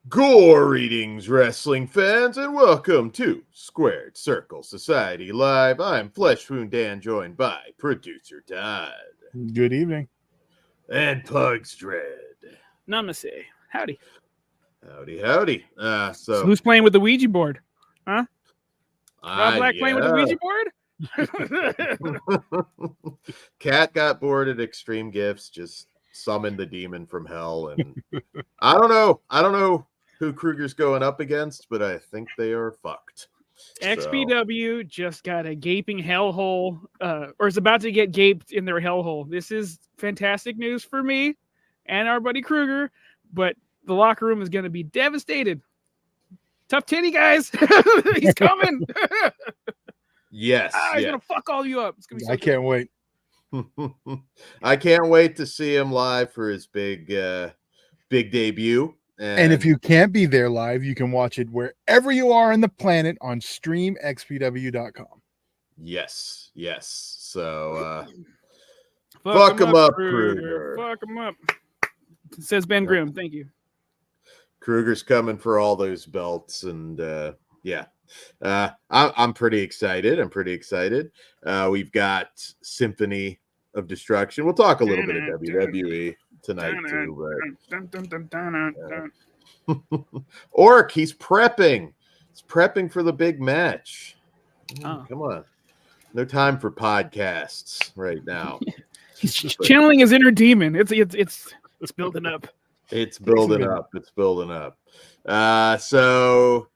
Greetings, wrestling fans, and welcome to Squared Circle Society Live. I'm Flesh Wound Dan, joined by producer Todd. Good evening. And Pugs Dread. Namaste. Howdy. Howdy. So who's playing with the Ouija board? Huh? Rob Black playing with the Ouija board? Cat got bored at Extreme Gifts, just summoned the demon from hell, and I don't know who Krueger's going up against, but I think they are fucked. XPW just got a gaping hellhole, or is about to get gaped in their hellhole. This is fantastic news for me and our buddy Krueger, but the locker room is going to be devastated. Tough titty, guys. He's coming. Yes. He's going to fuck all of you up. It's gonna be so I can't wait. I can't wait to see him live for his big debut. And if you can't be there live, you can watch it wherever you are on the planet on streamxpw.com. Yes. So fuck him up, Krueger. Fuck him up. Says Ben Grimm. Thank you. Krueger's coming for all those belts, and I'm pretty excited. We've got Symphony of Destruction. We'll talk a little bit of WWE tonight too, but Orc, he's prepping for the big match. Come on, no time for podcasts right now. He's channeling his inner demon. It's building up. It's building up. So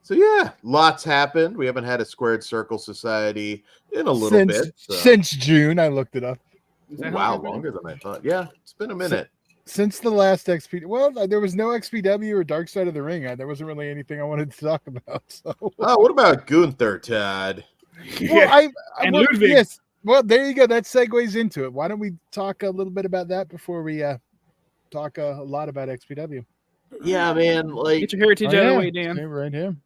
yeah, lots happened. We haven't had a Squared Circle Society in a little bit. Since June, I looked it up. Wow, longer than I thought. Yeah, it's been a minute. Since the last XPW, well, there was no XPW or Dark Side of the Ring. There wasn't really anything I wanted to talk about. So. Oh, what about Gunther, Todd? Well, yes. Well, there you go. That segues into it. Why don't we talk a little bit about that before we talk a lot about XPW? Yeah, man. Like, get your heritage out of the way, Dan. Right here.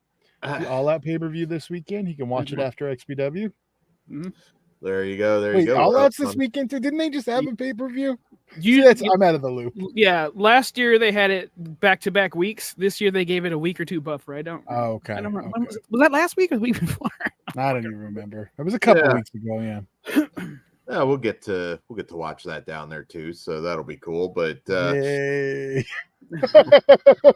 The All Out pay-per-view this weekend. You can watch it after XPW. Mm-hmm. There you go. Wait, All Out's this weekend too? Didn't they just have a pay-per-view? I'm out of the loop. Yeah, last year they had it back-to-back weeks. This year they gave it a week or two buffer. I don't. Oh, okay. I don't remember. Okay. Was that last week or the week before? I don't even remember. It was a couple weeks ago. Yeah. Yeah, we'll get to watch that down there too, so that'll be cool. But Yay.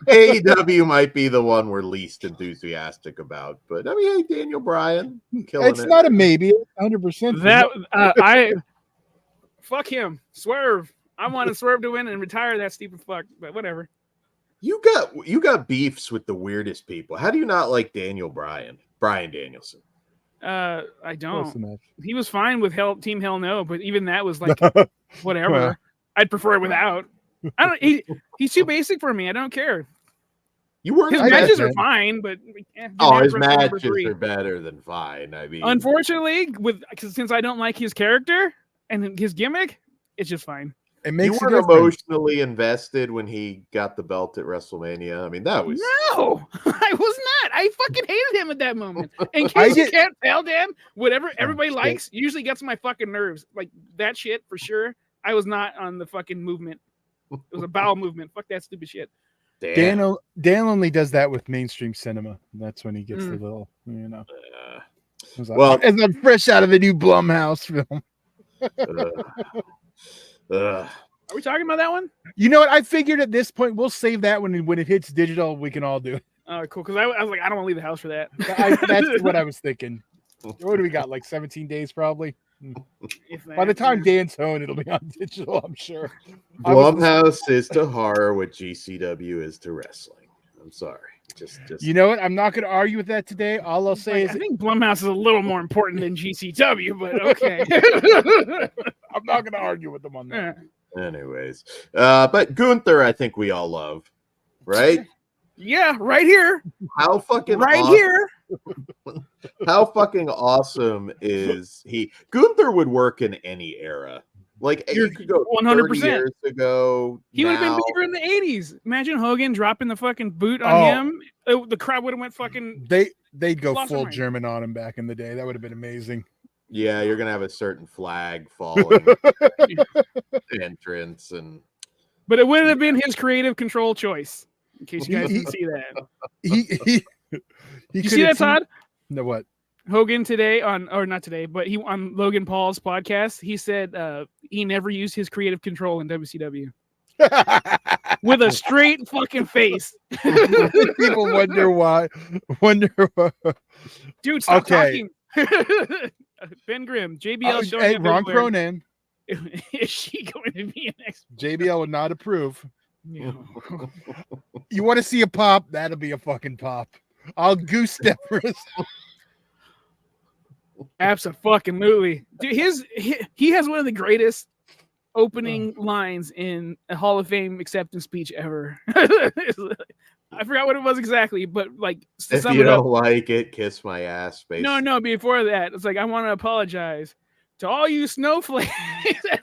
AEW might be the one we're least enthusiastic about. But I mean, hey, Daniel Bryan, it's not a maybe, 100%. That fuck him, Swerve. I want to Swerve to win and retire that stupid fuck, but whatever. You got beefs with the weirdest people. How do you not like Daniel Bryan Danielson? I don't. He was fine with Team Hell No, but even that was like whatever. Well. I'd prefer it without. I don't. He's too basic for me. I don't care. His matches are fine, but his matches are better than fine. I mean, unfortunately, since I don't like his character and his gimmick, it's just fine. It makes you weren't emotionally invested when he got the belt at WrestleMania. I mean, that was no, I was not. I fucking hated him at that moment. In case you can't tell, Dan, whatever everybody likes usually gets on my fucking nerves. Like that shit for sure. I was not on the fucking movement. It was a bowel movement. Fuck that stupid shit. Dan only does that with mainstream cinema. That's when he gets the little, it's like fresh out of the new Blumhouse film. Are we talking about that one? You know what? I figured at this point we'll save that when it hits digital. We can all do it. Oh, cool. Because I was like, I don't want to leave the house for that. That's what I was thinking. What do we got? Like 17 days, probably. By the time Dan's home, it'll be on digital. I'm sure. Blumhouse is to horror what GCW is to wrestling. I'm sorry. Just you know what? I'm not going to argue with that today. All I'll say is I think Blumhouse is a little more important than GCW, but okay. I'm not going to argue with them on that. Anyways, but Gunther, I think we all love, right? Yeah, right here. How fucking here. How fucking awesome is he? Gunther would work in any era. Like you could go 100% years ago. He would have been bigger in the 80s. Imagine Hogan dropping the fucking boot on him. The crowd would have went fucking. They'd go full German on him back in the day. That would have been amazing. Yeah, you're gonna have a certain flag falling entrance, and but it would have been his creative control choice. In case you guys didn't see that. He You see that, Todd? No, what? Hogan today not today, but he on Logan Paul's podcast, he said he never used his creative control in WCW. With a straight fucking face. People wonder why. Dude, stop talking. Ben Grimm, JBL showing hey, up Ron everywhere. Cronin. Is she going to be an next? JBL would not approve. No. You want to see a pop? That'll be a fucking pop. I'll goose step for us. Absolutely. Dude, he has one of the greatest opening lines in a Hall of Fame acceptance speech ever. I forgot what it was exactly, but like, if you don't like it, kiss my ass. Basically. No, before that, it's like, I want to apologize to all you snowflakes.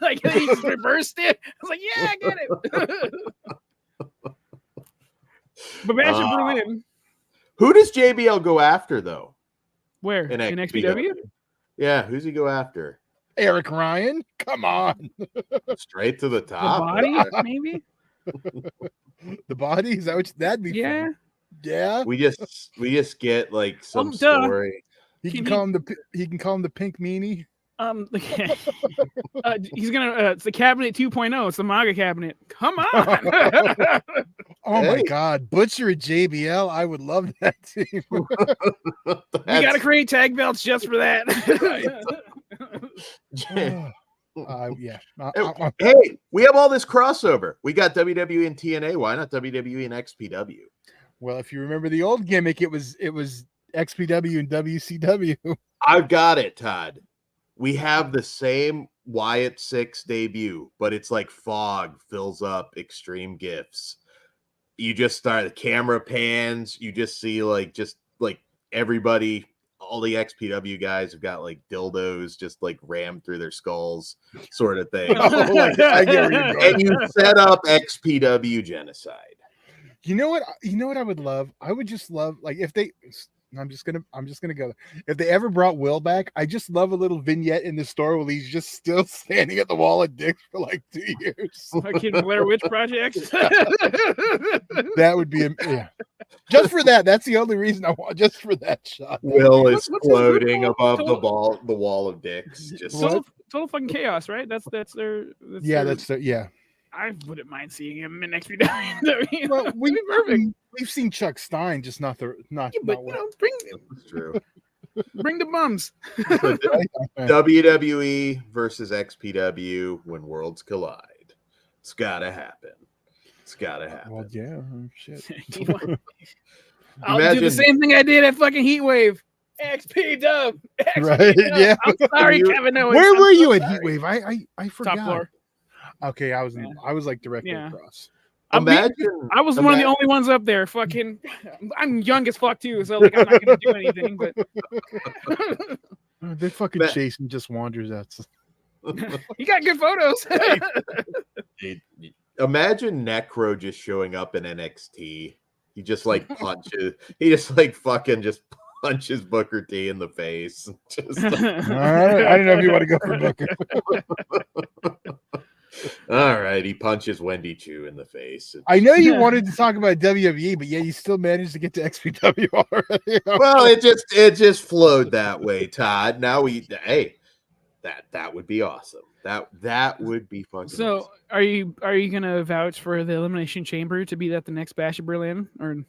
Like, he just reversed it. I was like, yeah, I get it. But Bash in Berlin. Who does JBL go after, though? Where? In XPW? Yeah, who's he go after? Eric Ryan? Come on. Straight to the top. The Body, maybe? The Body? Is that what that'd be? Yeah. Fun. Yeah. We just get like some story. He can call him the Pink Meanie. He's gonna it's the cabinet 2.0. It's the MAGA cabinet. Come on. Oh my God, Butcher at JBL. I would love that team. We gotta create tag belts just for that. Yeah. Hey, we have all this crossover. We got WWE and TNA. Why not WWE and XPW? Well, if you remember the old gimmick, it was XPW and WCW. I've got it, Todd. We have the same Wyatt 6 debut, but it's like fog fills up Extreme Gifts. You just start the camera pans. You just see like everybody, all the XPW guys have got like dildos just like rammed through their skulls, sort of thing. I get where you're going. And you set up XPW Genocide. You know what I would love? I would just love, like, if they, I'm just gonna go. If they ever brought Will back, I just love a little vignette in the store where he's just still standing at the wall of dicks for like 2 years. Fucking Blair Witch Project. That would be just for that. That's the only reason I want, just for that shot. Will is floating above the wall of dicks. Just total fucking chaos, right? That's their. Yeah. I wouldn't mind seeing him in XPW. Well, we've seen Chuck Stein, just not. But true. Bring the bums. WWE versus XPW when worlds collide. It's gotta happen. Well, yeah, shit. I'll do the same thing I did at fucking Heatwave. XPW. Right? Yeah. I'm sorry, Kevin Owens. Where were you at Heatwave? I forgot. Top floor. Okay, I was like directly across. I was one of the only ones up there. Fucking, I'm young as fuck too, so like I'm not gonna do anything. But they fucking Jason just wanders out. You got good photos. Imagine Necro just showing up in NXT. He just like punches. He just like fucking just punches Booker T in the face. Just like, I don't know if you want to go for Booker. All right, he punches Wendy Chu in the face. I know you wanted to talk about WWE, but yeah, you still managed to get to XPW already. Well, it just flowed that way, Todd. Now that would be awesome. That would be fucking. So, awesome. Are you gonna vouch for the Elimination Chamber to be at the next Bash of Berlin, or?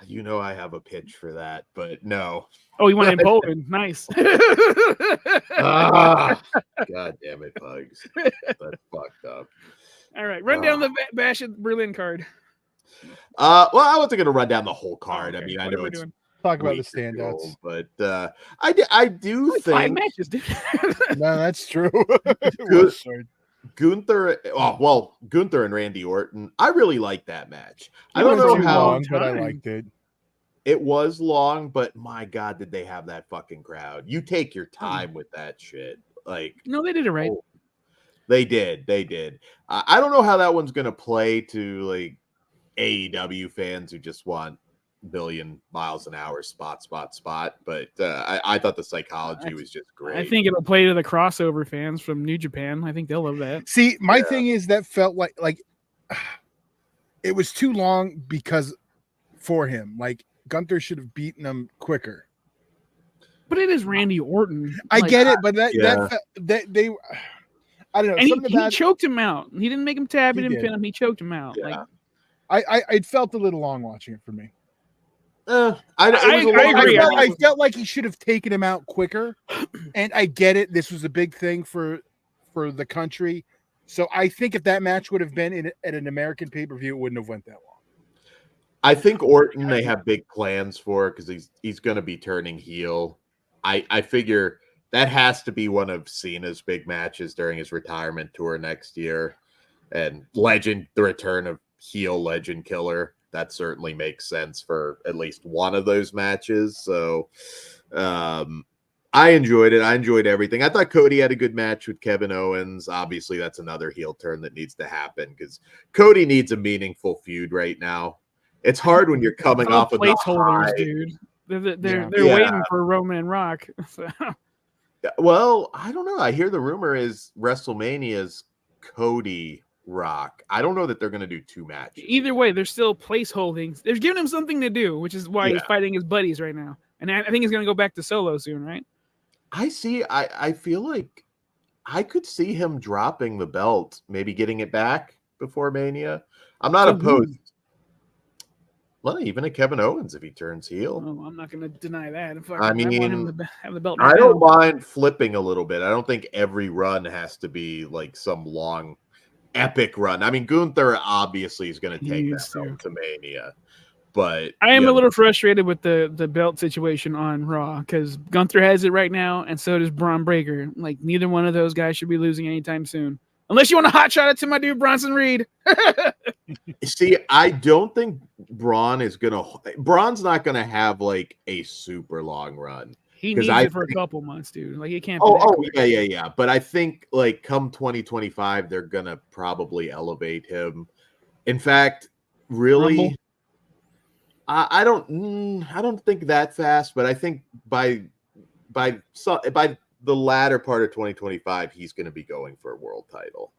You know I have a pitch for that, but no. Oh, you want it in Poland? Nice. God damn it, Pugs. That's fucked up. All right, run down the Bash of Berlin card. Well, I wasn't going to run down the whole card. Okay. I mean, what I know it's doing? Talk about the standouts, but I do think 5 matches, dude. No, that's true. Gunther and Randy Orton. I really like that match. I don't know how long, but I liked it. It was long, but my God, did they have that fucking crowd? You take your time with that shit. Like, no, they did it right. They did. I don't know how that one's gonna play to like AEW fans who just want billion miles an hour spot. But I thought the psychology was just great. I think it'll play to the crossover fans from New Japan. I think they'll love that. See, my thing is that felt like it was too long because for him, like Gunther should have beaten him quicker. But it is Randy Orton. I get it, but yeah. they I don't know. And Something he about choked him out. He didn't make him tap. He He didn't did. pin him. He choked him out. Yeah. Like it felt a little long watching it for me. I I agree. felt like he should have taken him out quicker. And I get it. This was a big thing for the country. So I think if that match would have been at an American pay-per-view, it wouldn't have went that long. I think Orton they have big plans for because he's going to be turning heel. I figure that has to be one of Cena's big matches during his retirement tour next year. And the return of heel legend killer. That certainly makes sense for at least one of those matches. So I enjoyed it. I enjoyed everything. I thought Cody had a good match with Kevin Owens. Obviously, that's another heel turn that needs to happen because Cody needs a meaningful feud right now. It's hard when you're coming off of placeholders, dude. They're waiting for Roman and Rock. So. Well, I don't know. I hear the rumor is WrestleMania's Cody Rock. I don't know that they're going to do two matches. Either way, they're still placeholdings. They're giving him something to do, which is why he's fighting his buddies right now. And I think he's going to go back to solo soon, right? I feel like I could see him dropping the belt, maybe getting it back before Mania. I'm not opposed. Well, even at Kevin Owens if he turns heel. Oh, I'm not going to deny that. I mean, I want him to have the belt. I don't mind flipping a little bit. I don't think every run has to be like some long, epic run. I mean, Gunther obviously is going to take that belt to Mania. But I am a little frustrated with the belt situation on Raw because Gunther has it right now, and so does Braun Breaker. Like, neither one of those guys should be losing anytime soon. Unless you want to hotshot it to my dude Bronson Reed. See, I don't think Braun's not gonna have like a super long run. He needs it for a couple months, dude. Like, it can't be yeah. But I think like come 2025, they're gonna probably elevate him. In fact, really, Rumble? I don't think that fast, but I think by the latter part of 2025, he's going to be going for a world title.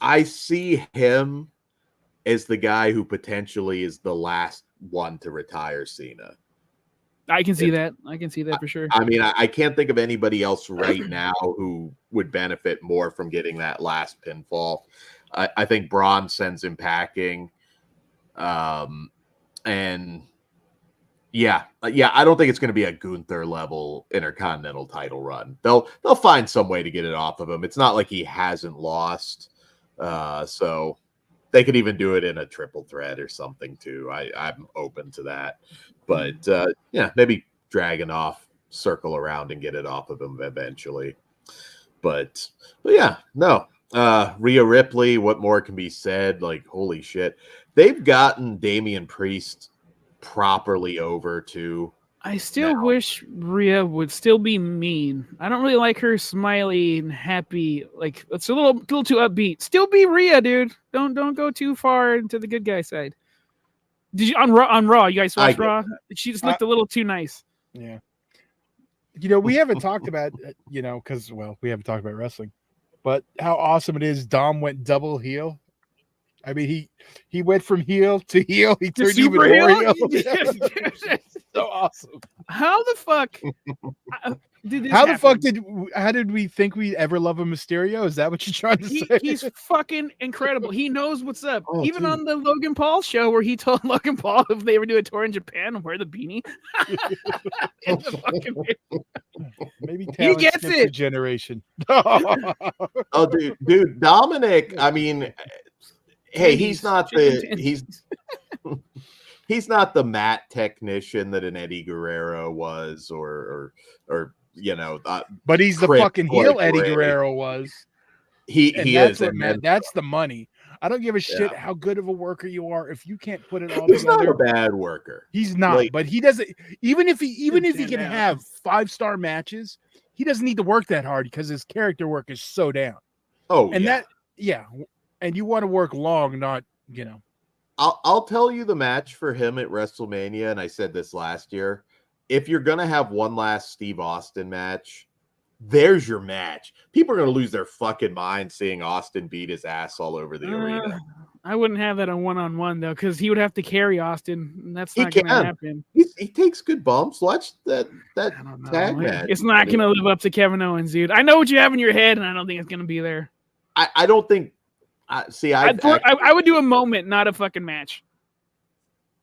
I see him as the guy who potentially is the last one to retire Cena. I can see that. I can see that for sure. I mean, I can't think of anybody else right now who would benefit more from getting that last pinfall. I think Braun sends him packing. And yeah, I don't think it's going to be a Gunther level Intercontinental title run. They'll find some way to get it off of him. It's not like he hasn't lost, so they could even do it in a triple threat or something too. I'm open to that, but maybe Dragunov circle around and get it off of him eventually. But yeah, no. Rhea Ripley, what more can be said? Like, holy shit. They've gotten Damian Priest properly over too. I still wish Rhea would still be mean. I don't really like her smiley and happy. Like, it's a little too upbeat. Still be Rhea, dude. Don't go too far into the good guy side. Did you on Raw? You guys watch Raw? She just looked a little too nice. Yeah. You know, we haven't talked about because we haven't talked about wrestling, but how awesome it is. Dom went double heel. I mean, he went from heel to heel. He turned even more heel. So awesome. How the fuck did this How happen? the fuck how did we think we'd ever love a Mysterio? Is that what you're trying to say? He's fucking incredible. He knows what's up. Even on the Logan Paul show where he told Logan Paul if they ever do a tour in Japan, wear the beanie. Maybe he gets it. Generation. Dude, Dominic. I mean, hey, he's not the mat technician that an Eddie Guerrero was, or but he's the fucking heel Eddie Guerrero was. He is, that's the money. I don't give a shit how good of a worker you are if you can't put it all he's together. Not a bad worker. He's not, but he doesn't. Even if he can have 5-star matches, he doesn't need to work that hard because his character work is so down. And you want to work long, not I'll tell you the match for him at WrestleMania, and I said this last year. If you're gonna have one last Steve Austin match, there's your match. People are gonna lose their fucking mind seeing Austin beat his ass all over the arena. I wouldn't have that on one-on-one though, because he would have to carry Austin, and that's He not going to can. happen. He takes good bumps. Watch that I don't know. tag match. It's not going to live up to Kevin Owens, dude. I know what you have in your head, and I don't think it's going to be there. I don't think. I would do a moment, not a fucking match.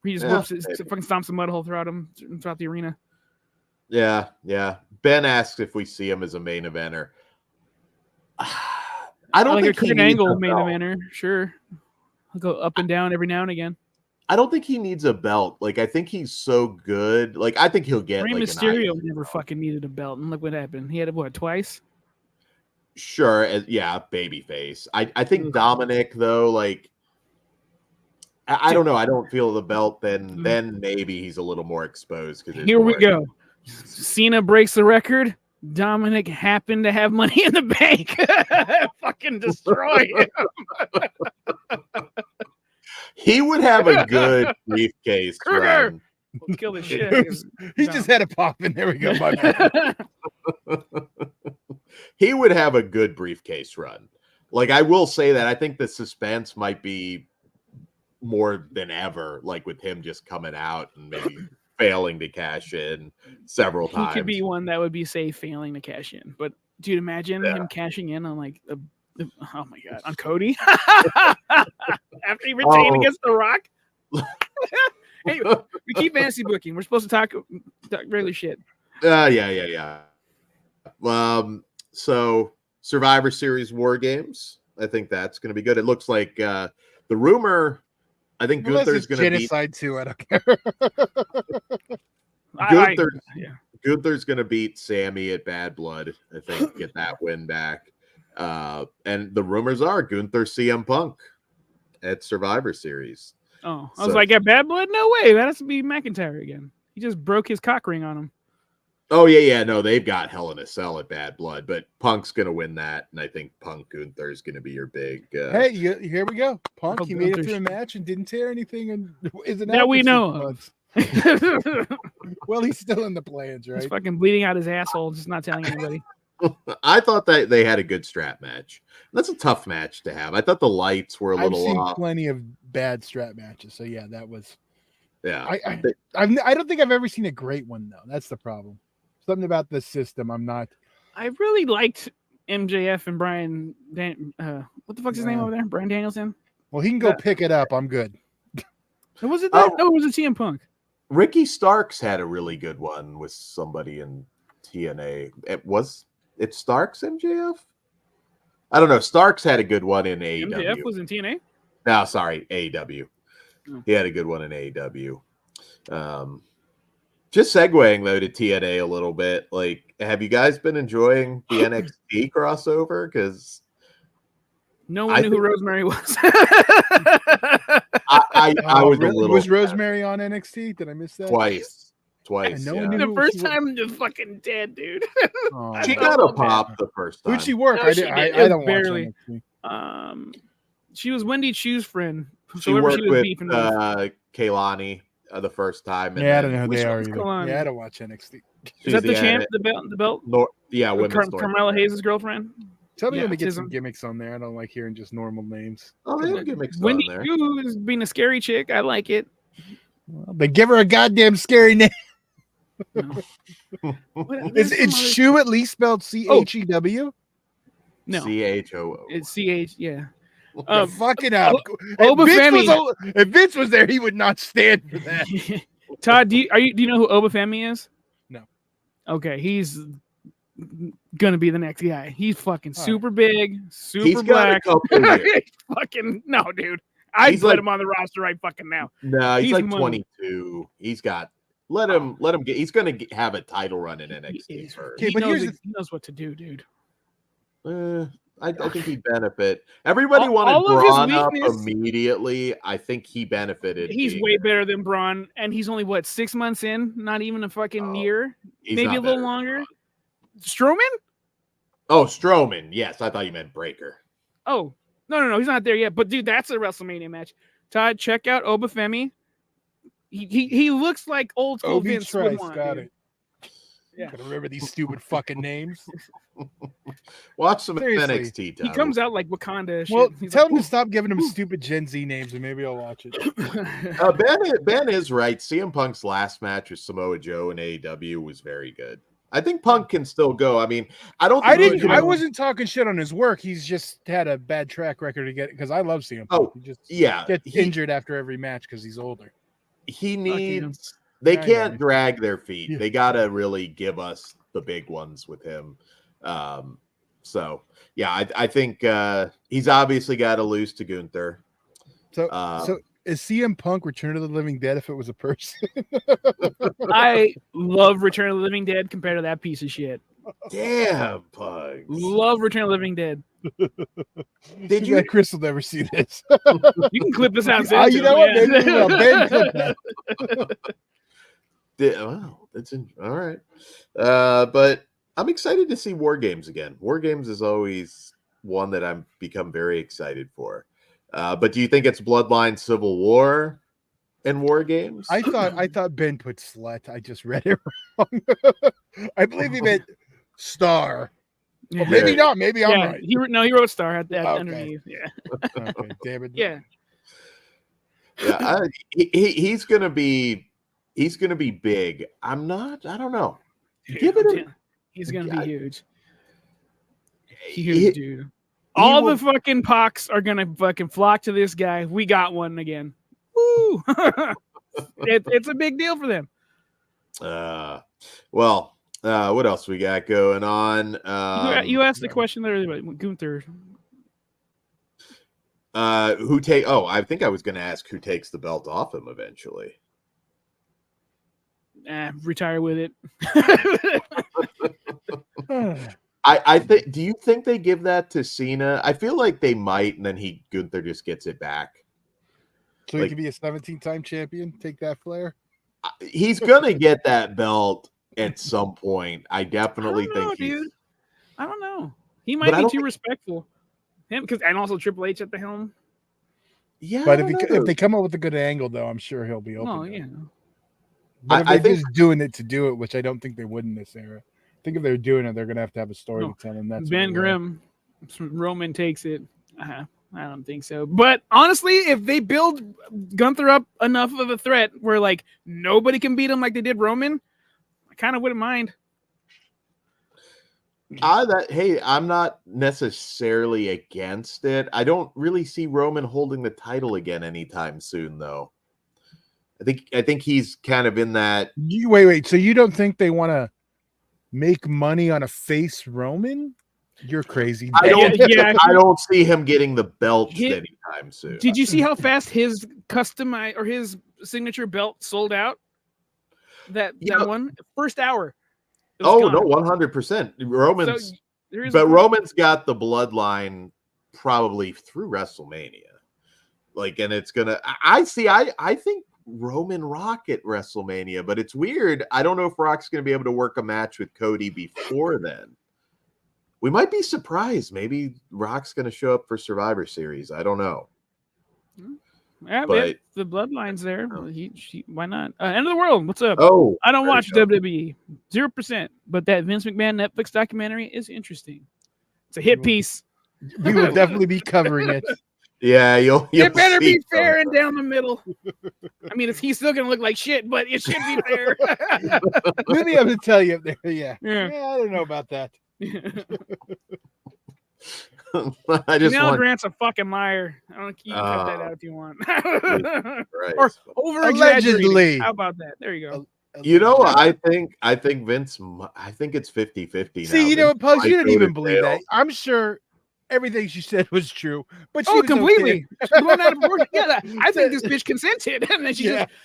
He just whoops it, fucking stomps a mud hole throughout the arena. Yeah. Ben asks if we see him as a main eventer. I don't think a Kurt Angle main eventer. Sure, I'll go up and down every now and again. I don't think he needs a belt. Like, I think he's so good. Like, I think he'll get. Rey Mysterio never fucking needed a belt, and look what happened. He had it twice. Sure, babyface. I think Dominic though, like, I don't know. I don't feel the belt. Then maybe he's a little more exposed. Because here we go. Cena breaks the record. Dominic happened to have money in the bank. Fucking destroy him. He would have a good briefcase run. Let's kill this shit. He just had a pop in. There we go. My bad. He would have a good briefcase run. Like, I will say that I think the suspense might be more than ever, like with him just coming out and maybe failing to cash in several times. He could be one that would be safe failing to cash in. But dude, imagine him cashing in on like oh my god, on Cody after he retained against The Rock. Hey, we keep fantasy booking. We're supposed to talk regular shit. Yeah. So Survivor Series War Games. I think that's going to be good. It looks like the rumor. I think Gunther's going to be genocide too. I don't care. Gunther's going to beat Sammy at Bad Blood. I think get that win back. And the rumors are Gunther CM Punk at Survivor Series. Oh, I was like, at Bad Blood? No way. That has to be McIntyre again. He just broke his cock ring on him. Oh, yeah. No, they've got Hell in a Cell at Bad Blood, but Punk's going to win that. And I think Punk Gunther is going to be your big. Hey, here we go. Punk, he made it through a match and didn't tear anything. And isn't that we know? Well, he's still in the plans, right? He's fucking bleeding out his asshole, just not telling anybody. I thought that they had a good strap match. That's a tough match to have. I thought the lights were a little off. I've seen plenty of bad strap matches, so yeah, that was. Yeah, I don't think I've ever seen a great one though. That's the problem. Something about the system. I'm not. I really liked MJF and Brian. What the fuck's his name over there? Brian Danielson. Well, he can go pick it up. I'm good. Was it that? No, it was a CM Punk. Ricky Starks had a really good one with somebody in TNA. It Starks MJF? I don't know. Starks had a good one in AEW. MJF was in TNA? No, sorry, AEW. Oh. He had a good one in AEW. Just segueing though to TNA a little bit. Like, have you guys been enjoying the NXT crossover? Because No one knew who Rosemary was. I was a little. Was Rosemary on NXT? Did I miss that? Twice. The first time, just fucking dead, dude. She got a pop the first time. Who'd she work? No, I don't barely. watch NXT. She was Wendy Chu's friend. She worked with Kaylani the first time. Yeah, I don't know who they are either. Yeah, I don't watch NXT. Is that the champ? The belt? Yeah, women's Carmella Hayes' girlfriend. Tell me when we get some gimmicks on there. I don't like hearing just normal names. Oh, they have gimmicks Wendy on there. Chu is being a scary chick. I like it. Well, but give her a goddamn scary name. No. Is Chu at least spelled CHEW? No. CHOO. It's CH, yeah. Fuck it up. If Vince was there, he would not stand for that. Todd, do you know who Obafemi is? No. Okay, he's gonna be the next guy. He's fucking super big, super he's black. Fucking no, dude. I'd put him on the roster right fucking now. No, he's like 22. He's got let him get. He's gonna have a title run in NXT first. Okay, but he knows what to do, dude. I think he'd benefit. Everybody wanted Braun up immediately. I think he benefited. He's way better than Braun, and he's only 6 months in, not even a fucking year, maybe a little longer. Strowman? Oh, Strowman. Yes, I thought you meant Breaker. Oh, no, he's not there yet. But dude, that's a WrestleMania match. Todd, check out Obafemi. He looks like old school Vince would want. Got it. Yeah. Gotta remember these stupid fucking names. Watch some Seriously. NXT. He Todd. comes out like Wakanda. Shit. Well, He's tell like, him to stop giving him stupid Gen Z names, and maybe I'll watch it. Ben is right. CM Punk's last match with Samoa Joe in AEW was very good. I think Punk can still go. I mean, I don't. Think I wasn't talking shit on his work. He's just had a bad track record to get, because I love CM Punk. He just gets injured after every match because he's older. He needs. They can't drag their feet. Yeah. They gotta really give us the big ones with him. So yeah, I think he's obviously got to lose to Gunther. So is CM Punk Return of the Living Dead if it was a person? I love Return of the Living Dead compared to that piece of shit. Damn, Punk. Love Return of the Living Dead. Did you? Chris will never see this. You can clip this out. You know what? Maybe we will. Ben, clip that. Wow, that's all right. But I'm excited to see War Games again. War Games is always one that I'm become very excited for. But do you think it's Bloodline Civil War and War Games? I thought Ben put slut. I just read it wrong. I believe he meant star. Yeah. Well, maybe not. Maybe I'm right. He wrote star at that underneath. Yeah. Okay, damn it. Yeah. Yeah, he's gonna be big. I don't know. Give it he's gonna be huge. Huge, dude. All the fucking pox are gonna fucking flock to this guy. We got one again. Woo! It's a big deal for them. Well, what else we got going on? You asked the question there, Gunther. I think I was going to ask who takes the belt off him eventually. Retire with it. I think. Do you think they give that to Cena? I feel like they might, and then Gunther just gets it back. So he could be a 17-time champion. Take that, Flair. He's gonna get that belt at some point. I definitely think dude. I don't know. He might be too respectful. Him, and also Triple H at the helm. Yeah, but if they come up with a good angle, though, I'm sure he'll be open. Oh yeah. But if they're just doing it to do it, which I don't think they would in this era. I think if they're doing it, they're going to have a story to tell, and that's Ben Grimm. Roman takes it. I don't think so. But honestly, if they build Gunther up enough of a threat where like nobody can beat him like they did Roman, I kind of wouldn't mind. I'm not necessarily against it. I don't really see Roman holding the title again anytime soon, though. I think he's kind of in that. Wait. So you don't think they want to make money on a face Roman? You're crazy. I don't see him getting the belt anytime soon. Did you see how fast his customized or his signature belt sold out? That one first hour. Oh no, 100%. Roman's got the bloodline probably through WrestleMania. And it's gonna. I think Roman Rock at WrestleMania, but it's weird. I don't know if Rock's gonna be able to work a match with Cody before then. We might be surprised. Maybe Rock's gonna show up for Survivor Series. I don't know. Yeah, but the bloodline's there. Why not? End of the world. What's up? Oh, I don't watch WWE 0%, but that Vince McMahon Netflix documentary is interesting. It's a hit piece. We will definitely be covering it. Yeah, you'll it better be fair and down the middle. I mean, he's still gonna look like shit, but it should be fair. Maybe I'm gonna tell you. Yeah, I don't know about that. Grant's a fucking liar. I don't. You can cut that out if you want. Right. Or over allegedly. How about that? There you go. I think Vince. I think it's 50-50 now. See, you know what, Pugs? You didn't even believe that. I'm sure everything she said was true, but she was completely blown out of proportion. Yeah, I think this bitch consented, and then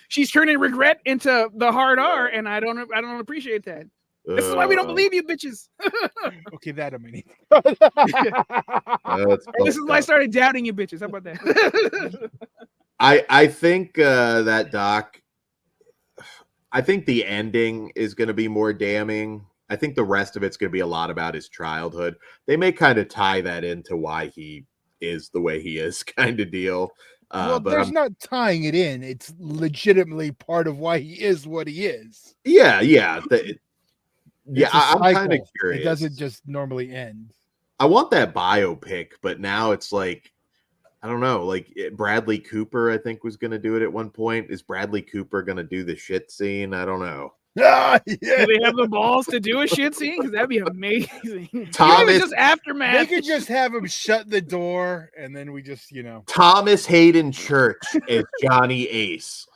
she's turning regret into the hard R, and I don't appreciate that. This is why we don't believe you, bitches. Okay, that I mean. This is why I started doubting you, bitches. How about that? I think that doc. I think the ending is going to be more damning. I think the rest of it's going to be a lot about his childhood. They may kind of tie that into why he is the way he is, kind of deal. But there's not tying it in. It's legitimately part of why he is what he is. Yeah. Yeah, It's a I'm kind of cycle. curious. It doesn't just normally end. I want that biopic, but now it's like, I don't know, like Bradley Cooper, I think, was going to do it at one point. Is Bradley Cooper going to do the shit scene? I don't know. Yeah. Do they have the balls to do a shit scene? Because that'd be amazing. Thomas, just aftermath. They could just have him shut the door, and then we just, Thomas Hayden Church as Johnny Ace.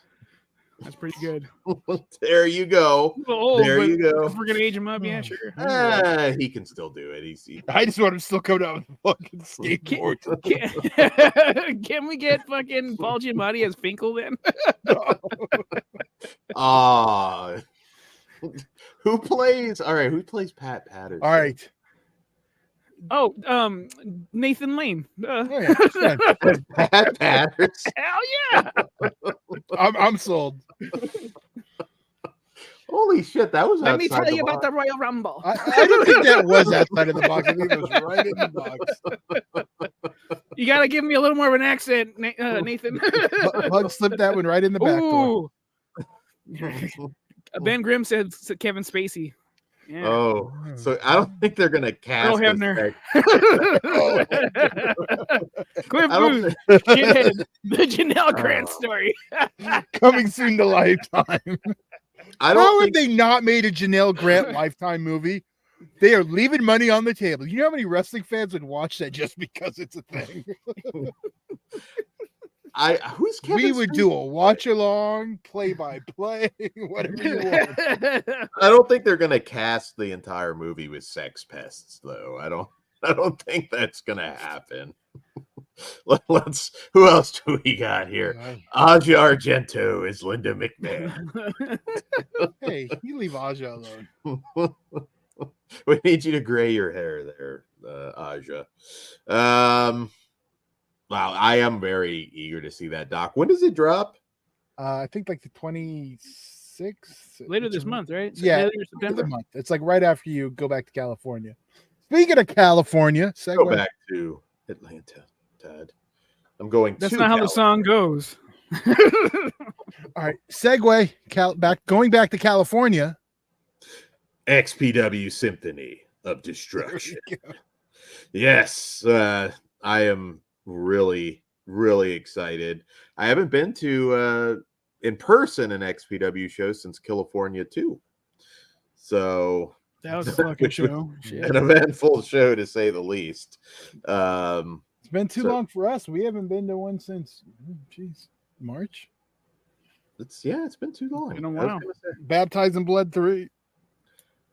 That's pretty good. There you go. Old, there you go. If we're gonna age him up, yeah, sure. He can still do it. I just want him to still come down with a fucking skateboard. Can we get fucking Paul Giamatti as Finkel then? Who plays? All right, who plays Pat Patterson? All right. Oh, Nathan Lane. Pat Patterson. Hell yeah! I'm sold. Holy shit, that was. Let me tell you about the Royal Rumble. I don't think that was outside of the box. I think it was right in the box. You gotta give me a little more of an accent, Nathan. Bug slipped that one right in the back door. Ben Grimm said Kevin Spacey. Yeah. Oh, so I don't think they're gonna cast Earl Hebner. Cliff Booth, the Janelle Grant story. Coming soon to Lifetime. How have they not made a Janelle Grant Lifetime movie? They are leaving money on the table. You know how many wrestling fans would watch that just because it's a thing? Who's Kevin We would Spacey? do a watch along, play by play, whatever you want. I don't think they're gonna cast the entire movie with sex pests, though. I don't think that's gonna happen. Let's. Who else do we got here? Aja Argento is Linda McMahon. Hey, you leave Aja alone. We need you to gray your hair there, Aja. Wow, I am very eager to see that doc. When does it drop? I think like the 26th. Later this month, right? Yeah, later September. Month. It's like right after you go back to California. Speaking of California, Go back to Atlanta, Todd. I'm going. That's to not how California. the song goes. All right, segue. Going back to California. XPW Symphony of Destruction. Yes, I am really, really excited. I haven't been to in person an XPW show since California 2. So that was a fucking show. An eventful show to say the least. It's been too long for us. We haven't been to one since March. It's been too long. Been a while. Baptized in Blood 3.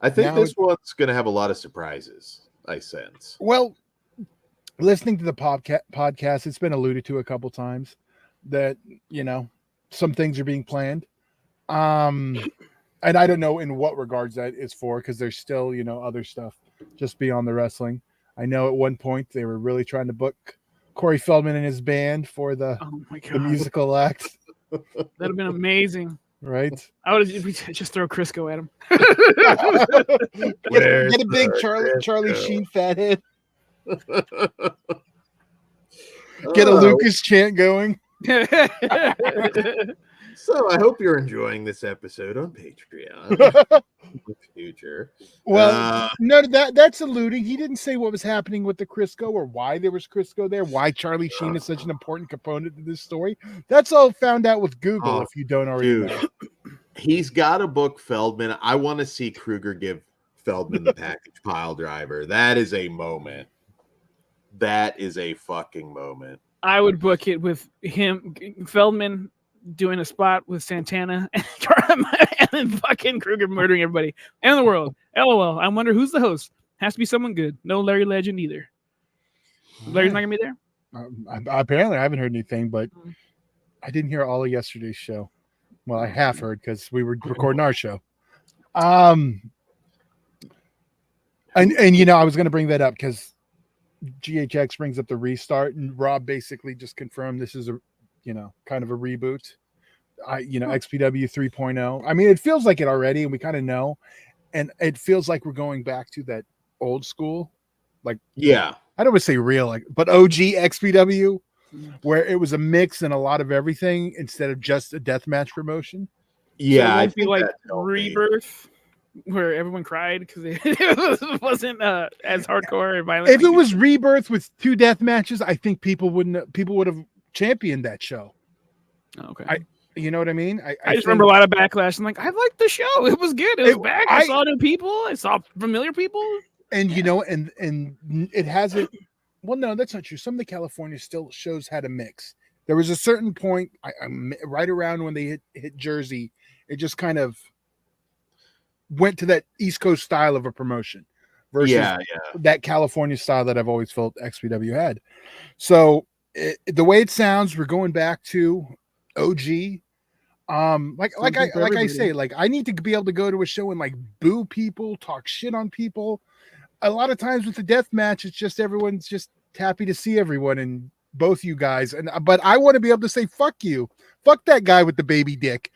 I think this one's going to have a lot of surprises, I sense. Well, listening to the podcast, it's been alluded to a couple times that, some things are being planned. And I don't know in what regards that is for, because there's still, other stuff just beyond the wrestling. I know at one point they were really trying to book Corey Feldman and his band for the musical act. That'd have been amazing. Right? I would just throw Crisco at him. Get a big Charlie Sheen fathead. Get a Lucas chant going. So I hope you're enjoying this episode on Patreon in the future. Well, no, that's alluding. He didn't say what was happening with the Crisco or why there was Crisco there, why Charlie Sheen is such an important component to this story. That's all found out with Google if you don't already know. He's got to book Feldman. I want to see Krueger give Feldman the package pile driver. That is a moment. That is a fucking moment. I would book it with him, Feldman, doing a spot with Santana and then fucking Krueger murdering everybody and the world. LOL. I wonder who's the host. Has to be someone good. No Larry Legend either. Larry's not gonna be there. Apparently, I haven't heard anything, but I didn't hear all of yesterday's show. Well, I have heard because we were recording our show. And I was going to bring that up because GHX brings up the restart, and Rob basically just confirmed this is a kind of a reboot. XPW 3.0. I mean, it feels like it already, and we kind of know, and it feels like we're going back to that old school, I don't want to say real, but OG XPW, where it was a mix and a lot of everything instead of just a deathmatch promotion. So it might be like Rebirth. where everyone cried because it wasn't as hardcore and violent. If it was Rebirth with 2 death matches, I think people would have championed that show. Okay. You know what I mean? I just remember a lot of backlash. I'm like, I liked the show. It was good. It was back. I saw new people. I saw familiar people. And you know, and it hasn't. Well, no, that's not true. Some of the California still shows had a mix. There was a certain point, right around when they hit Jersey, it just kind of went to that East Coast style of a promotion versus that California style that I've always felt XPW had. So the way it sounds, we're going back to OG. Like I say, like I need to be able to go to a show and like boo people, talk shit on people. A lot of times with the death match, it's just everyone's just happy to see everyone and both you guys. But I want to be able to say fuck you, fuck that guy with the baby dick.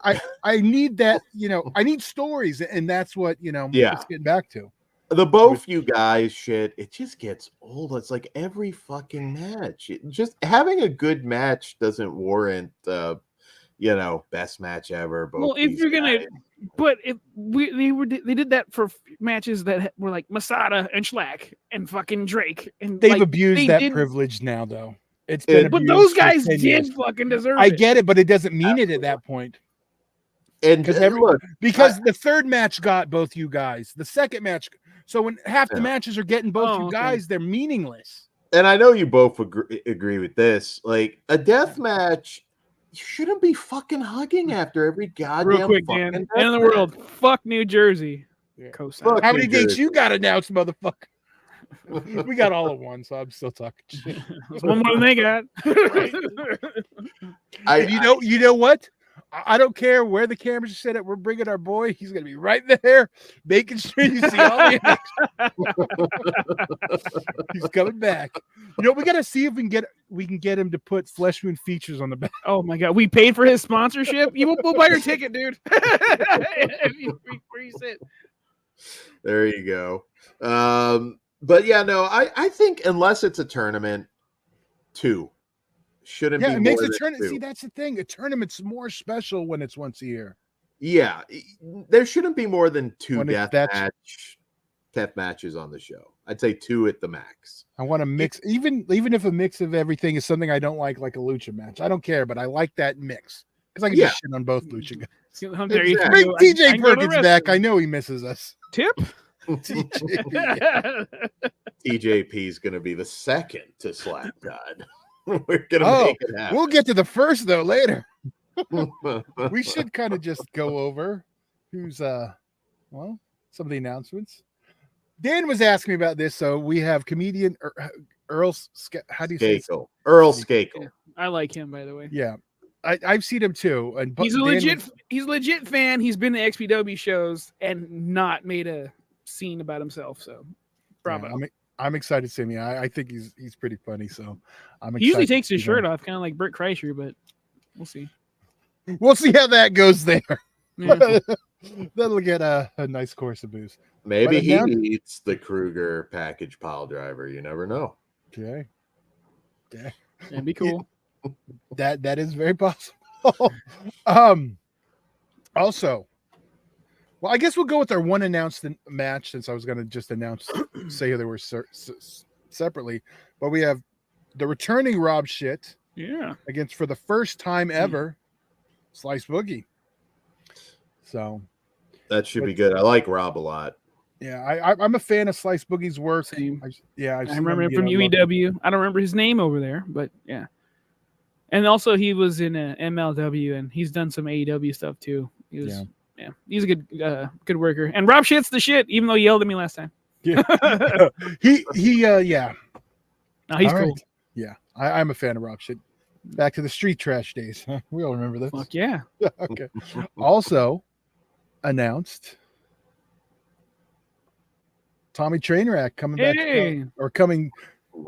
I need that, you know, I need stories, and that's what, you know, it's getting back to. The both you guys shit, it just gets old. It's like every fucking match. Just having a good match doesn't warrant you know, best match ever. Well, if you're gonna, but if they did that for matches that were like Masada and Schlack and fucking Drake, and they've abused that privilege now, though. It's been but those guys did fucking deserve it. I get it, but it doesn't mean it at that point. And because the third match got both you guys, the second match. So when half the matches are getting both you guys, they're meaningless. And I know you both agree with this. Like a death match, you shouldn't be fucking hugging after every goddamn. Real quick, Dan. End of the world. Fuck New Jersey. Yeah. How many dates you got announced, motherfucker? We got all at one, so I'm still talking shit. One more than they got. You know what? I don't care where the cameras are set at. We're bringing our boy. He's gonna be right there, making sure you see all the action. He's coming back. You know, we gotta see if we can get him to put Flesh Wound features on the back. Oh my god, we paid for his sponsorship. We'll buy your ticket, dude. Where you sit. There you go. But yeah, no, I think unless it's a tournament, 2 shouldn't be. Yeah, it makes a tournament. See, that's the thing. A tournament's more special when it's once a year. Yeah, there shouldn't be more than 2 death matches on the show. I'd say 2 at the max. I want to mix, even if a mix of everything is something I don't like a lucha match. I don't care, but I like that mix because I can just shit on both lucha guys. Exactly. Bring TJ Perkins back. I know he misses us. Tip. TJP is going to be the second to slap God. We're going to make it happen. We'll get to the first, though, later. We should kind of just go over who's, some of the announcements. Dan was asking me about this, so we have comedian Earl, how do you say it? Earl Skakel. I like him, by the way. Yeah. I've seen him too. And he's a legit fan. He's been to XPW shows and not made a scene about himself. So bravo. Yeah, I'm excited to see him. I think he's pretty funny. So I'm excited. He usually takes his shirt off, kind of like Bert Kreischer, but we'll see. We'll see how that goes there. Yeah. That'll get a nice course of booze. Maybe he eats the Krueger package pile driver. You never know. Okay. Yeah. That'd be cool. That is very possible. Also, well, I guess we'll go with our one announced match since I was going to just say they were separately, but we have the returning Rob Shit, against for the first time ever, Slice Boogie. So that should be good. I like Rob a lot. Yeah, I'm a fan of Slice Boogie's work. Same. I remember him from UEW. I don't remember his name over there, but yeah. And also he was in MLW, and he's done some AEW stuff too. He's a good worker. And Rob Shit's the shit, even though he yelled at me last time. Yeah, yeah. No, he's cool. Right. Yeah, I'm a fan of Rob Shit. Back to the street trash days. We all remember this. Fuck yeah. Okay. Also announced Tommy Trainwreck coming back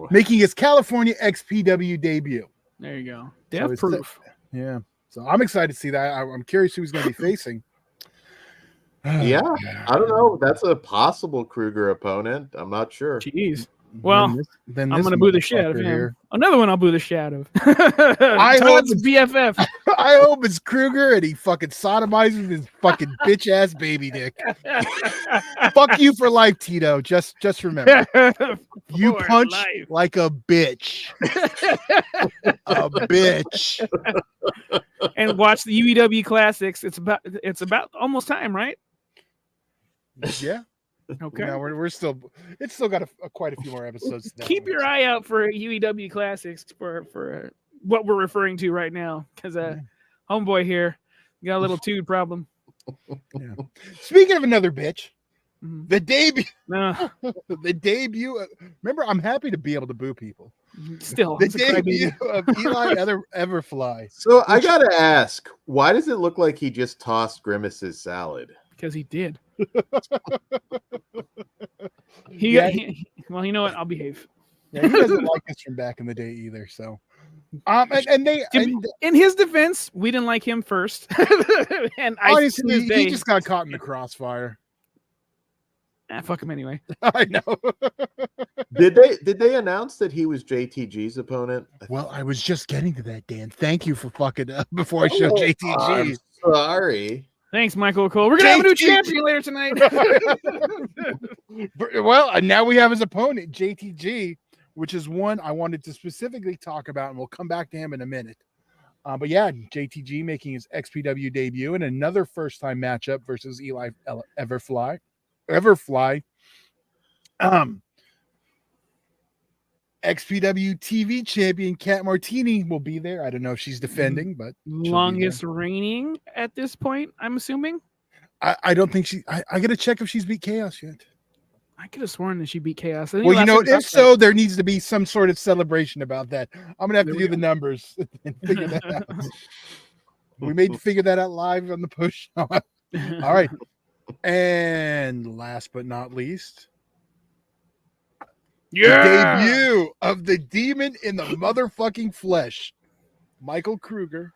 making his California XPW debut. There you go. Death proof. Yeah. So I'm excited to see that. I'm curious who he's going to be facing. Yeah. I don't know. That's a possible Krueger opponent. I'm not sure. Jeez. Well, then I'm going to boo the shit out of him. Here. Another one I'll boo the shit out of. I hope it's BFF. I hope it's Krueger and he fucking sodomizes his fucking bitch ass baby dick. Fuck you for life, Tito. Just remember, you For punch life. like a bitch. A bitch. And watch the UEW Classics. It's about almost time, right? Yeah. Okay. No, we're still. It's still got quite a few more episodes. Keep your eye out for UEW Classics for what we're referring to right now, because homeboy here got a little toot problem. Yeah. Speaking of another bitch, Mhm. the debut. No, The debut. Remember, I'm happy to be able to boo people. still, The it's a crybaby. debut of Eli Everfly. So I gotta ask, why does it look like he just tossed Grimace's salad? Because he did. Yeah. Well, you know what? I'll behave. Yeah, he doesn't like us from back in the day either. So, In his defense, we didn't like him first, and honestly, he just got caught in the crossfire. Fuck him anyway. I know. Did they announce that he was JTG's opponent? Well, I was just getting to that, Dan. Thank you for fucking up before I show JTG. I'm sorry. Thanks, Michael Cole. We're gonna have a new champion later tonight. Well, and now we have his opponent, JTG, which is one I wanted to specifically talk about, and we'll come back to him in a minute. But yeah, JTG making his XPW debut and another first-time matchup versus Eli Everfly. XPW TV champion Kat Martini will be there. I don't know if she's defending, but Longest reigning at this point, I'm assuming. I don't think she. I got to check if she's beat Chaos yet. I could have sworn that she beat Chaos. Well, you know, if so, there needs to be some sort of celebration about that. I'm gonna have to do the numbers and figure that out. We may figure that out live on the push. All right. And last but not least, the debut of the demon in the motherfucking flesh, Michael Krueger.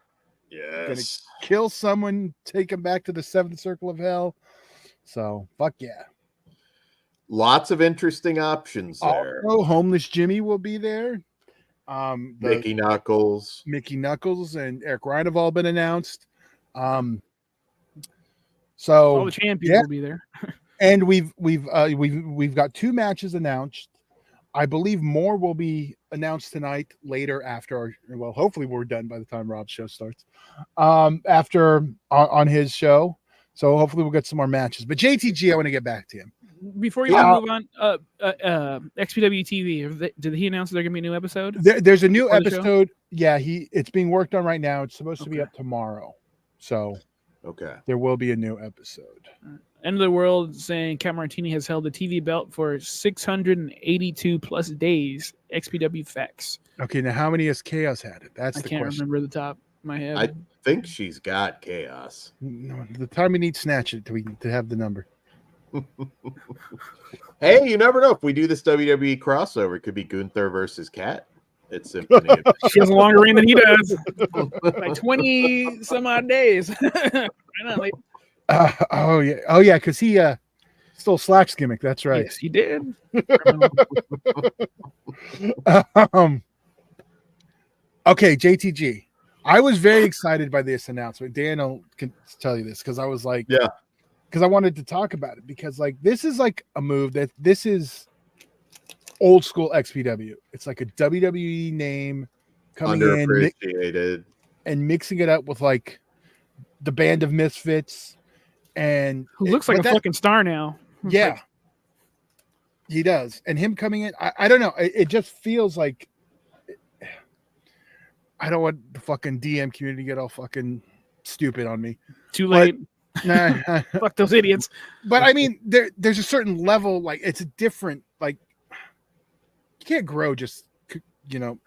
Yes. Gonna kill someone, take him back to the seventh circle of hell. So fuck yeah. Lots of interesting options there. Also, Homeless Jimmy will be there. Mickey Knuckles and Eric Ryan have all been announced. So all the champions will be there. And we've got 2 matches announced. I believe more will be announced tonight later after hopefully we're done by the time Rob's show starts. After on his show. So hopefully we'll get some more matches. But JTG, I want to get back to him. Before you move on, XPW TV, did he announce there's going to be a new episode? There's a new episode. Yeah, it's being worked on right now. It's supposed to be up tomorrow. So okay, there will be a new episode. End of the world saying Kat Martini has held the TV belt for 682 plus days. XPW facts. Okay, now how many has Chaos had it? That's the question. I can't remember the top of my head. I think she's got Chaos. No, the time we need Snatch it to have the number. Hey, you never know. If we do this WWE crossover, it could be Gunther versus Kat. It's Symphony. She has a longer reign than he does. Like 20 some odd days. Oh yeah, because he stole Slack's gimmick. That's right. Yes, he did. Okay, JTG. I was very excited by this announcement. Daniel can tell you this because I was like, yeah, because I wanted to talk about it because like this is like a move that this is old school XPW. It's like a WWE name coming underappreciated and mixing it up with like the Band of Misfits. And who looks like a fucking star now. Yeah, he does. And him coming in, I don't know. It just feels like I don't want the fucking DM community to get all fucking stupid on me. Too late. Nah. Fuck those idiots. But I mean, there's a certain level, like it's a different, like you can't grow just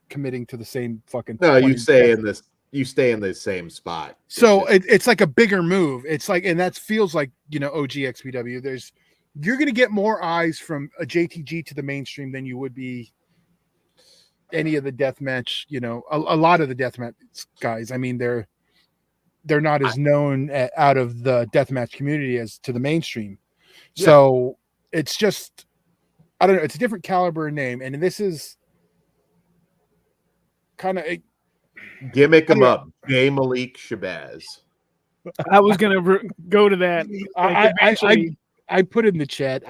committing to the same fucking. No, you stay in the same spot. So it's like a bigger move. It's like, and that feels like, OG XPW. You're going to get more eyes from a JTG to the mainstream than you would be any of the deathmatch, a lot of the deathmatch guys. I mean, they're not as known out of the deathmatch community as to the mainstream. Yeah. So it's just, I don't know. It's a different caliber name. And this is kind of Gimmick him up, J. Malik Shabazz. I was gonna go to that. Like, I put in the chat.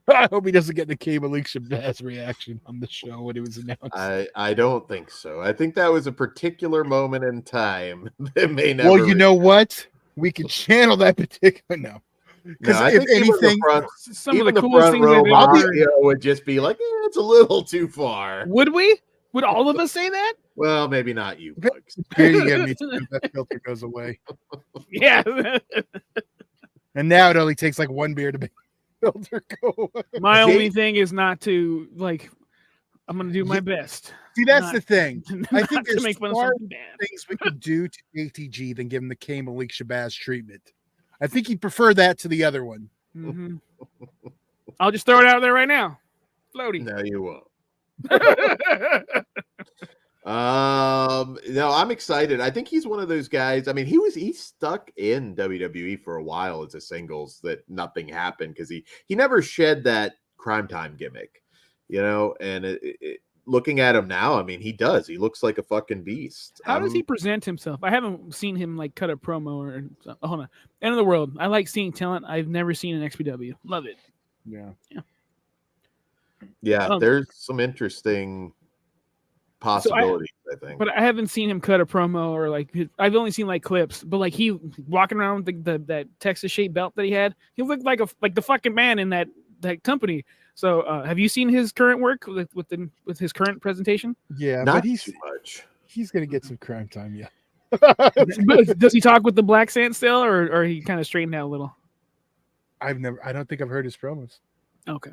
I hope he doesn't get the K. Malik Shabazz reaction on the show when it was announced. I don't think so. I think that was a particular moment in time that may never. Well, you know what? We can channel that particular. No, because if anything, some of the coolest things I've ever heard would just be like, it's a little too far. Would we? Would all of us say that? Well, maybe not you, Bugs. Here you get me. That filter goes away. Yeah. And now it only takes like one beer to make the filter go away. My only thing is not to like. I'm gonna do my best. See, that's the thing. I think there's far things we could do to ATG than give him the K. Malik Shabazz treatment. I think he'd prefer that to the other one. Mm-hmm. I'll just throw it out there right now. Floaty. No, you won't. No, I'm excited. I think he's one of those guys. I mean, he's stuck in WWE for a while as a singles that nothing happened because he never shed that Crime Time gimmick, and looking at him now, I mean, he does. He looks like a fucking beast. How does he present himself? I haven't seen him like cut a promo or hold on. End of the world. I like seeing talent. I've never seen an XPW. Love it. Yeah. There's some interesting possibilities, I think. But I haven't seen him cut a promo or like I've only seen like clips. But like he walking around with that Texas shaped belt that he had, he looked like the fucking man in that company. So have you seen his current work with his current presentation? Yeah, not but he's too much. He's gonna get some Crime Time, yeah. But does he talk with the black sand still, or he kind of straightened out a little? I don't think I've heard his promos. Okay.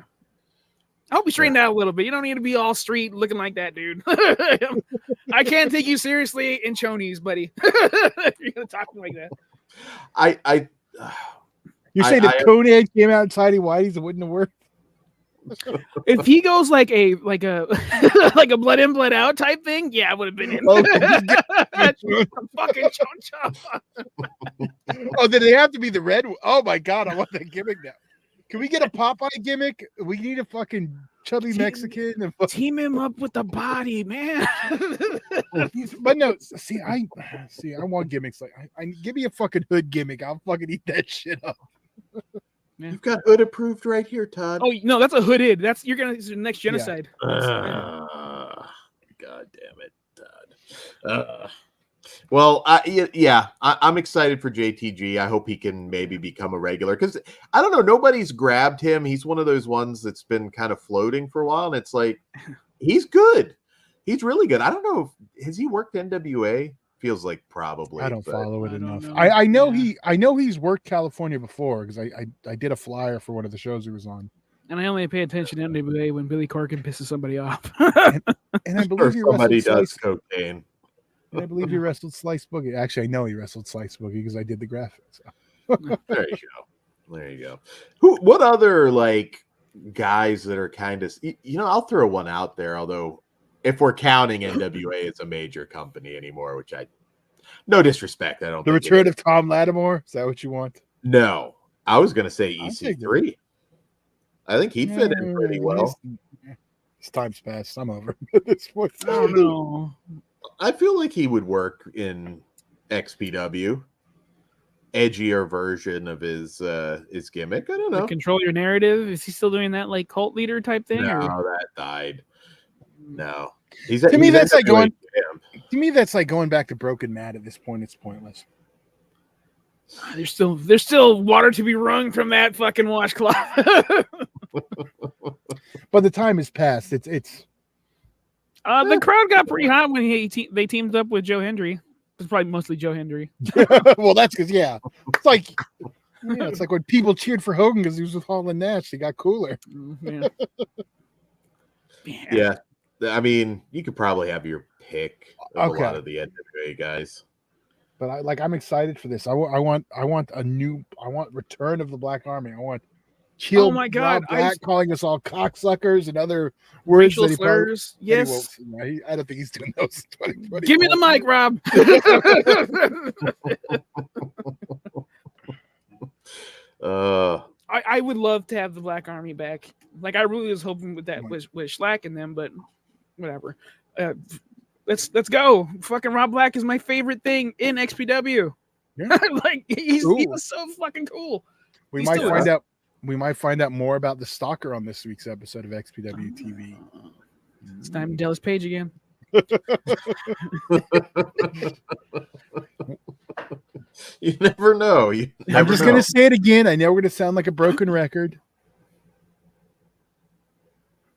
I hope he straightened out a little bit. You don't need to be all street looking like that, dude. I can't take you seriously in chonies, buddy. You're gonna talk to me like that. You're saying if Conan came out in tidy whities, it wouldn't have worked? If he goes like a like a blood in, blood out type thing, yeah, I would have been in. Fucking choncha. Oh, then they have to be the red. Oh my god, I want that gimmick now. Can we get a Popeye gimmick? We need a fucking chubby Mexican. And team him up with the body, man. But no, I want gimmicks like I give me a fucking hood gimmick. I'll fucking eat that shit up. Yeah. You've got hood approved right here, Todd. Oh no, that's a hooded. You're gonna the next genocide. God damn it, Todd. Well, I'm excited for JTG. I hope he can maybe become a regular because I don't know. Nobody's grabbed him. He's one of those ones that's been kind of floating for a while, and it's like he's good. He's really good. I don't know has he worked NWA? Feels like probably. I don't follow it enough. I know he's worked California before because I did a flyer for one of the shows he was on. And I only pay attention to NWA when Billy Corgan pisses somebody off. and I believe somebody does cocaine. And I believe he wrestled Slice Boogie. Actually, I know he wrestled Slice Boogie because I did the graphics. There you go. What other like guys that are kind of I'll throw one out there, although if we're counting NWA as a major company anymore, which no disrespect, I don't. The return of Tom Lattimore, is that what you want? No, I was gonna say EC3. I think he'd fit in pretty well. His time's passed. I'm over at this point. I don't know. I feel like he would work in XPW. Edgier version of his gimmick. I don't know. Control your narrative. Is he still doing that like cult leader type thing? No, that died. No. To me, that's like going back to Broken Matt at this point. It's pointless. There's still water to be wrung from that fucking washcloth. But the time has passed. It's the crowd got pretty hot when they teamed up with Joe Hendry. It's probably mostly Joe Hendry. Well, that's because it's like it's like when people cheered for Hogan because he was with Holland Nash. They got cooler. Yeah. I mean, you could probably have your pick of a lot of the NWA guys. But I'm excited for this. I want return of the Black Army. I want Chill. Oh my God! Black calling us all cocksuckers and other words that he slurs. Yes, I don't think he's doing those. In 2020. Give me the mic, Rob. I would love to have the Black Army back. Like I really was hoping with that with Schlack and them, but whatever. let's go. Fucking Rob Black is my favorite thing in XPW. Yeah. Like he was so fucking cool. We might find out. We might find out more about the stalker on this week's episode of XPW TV. It's time to Dallas Page again. You never know. I'm just going to say it again. I know we're going to sound like a broken record.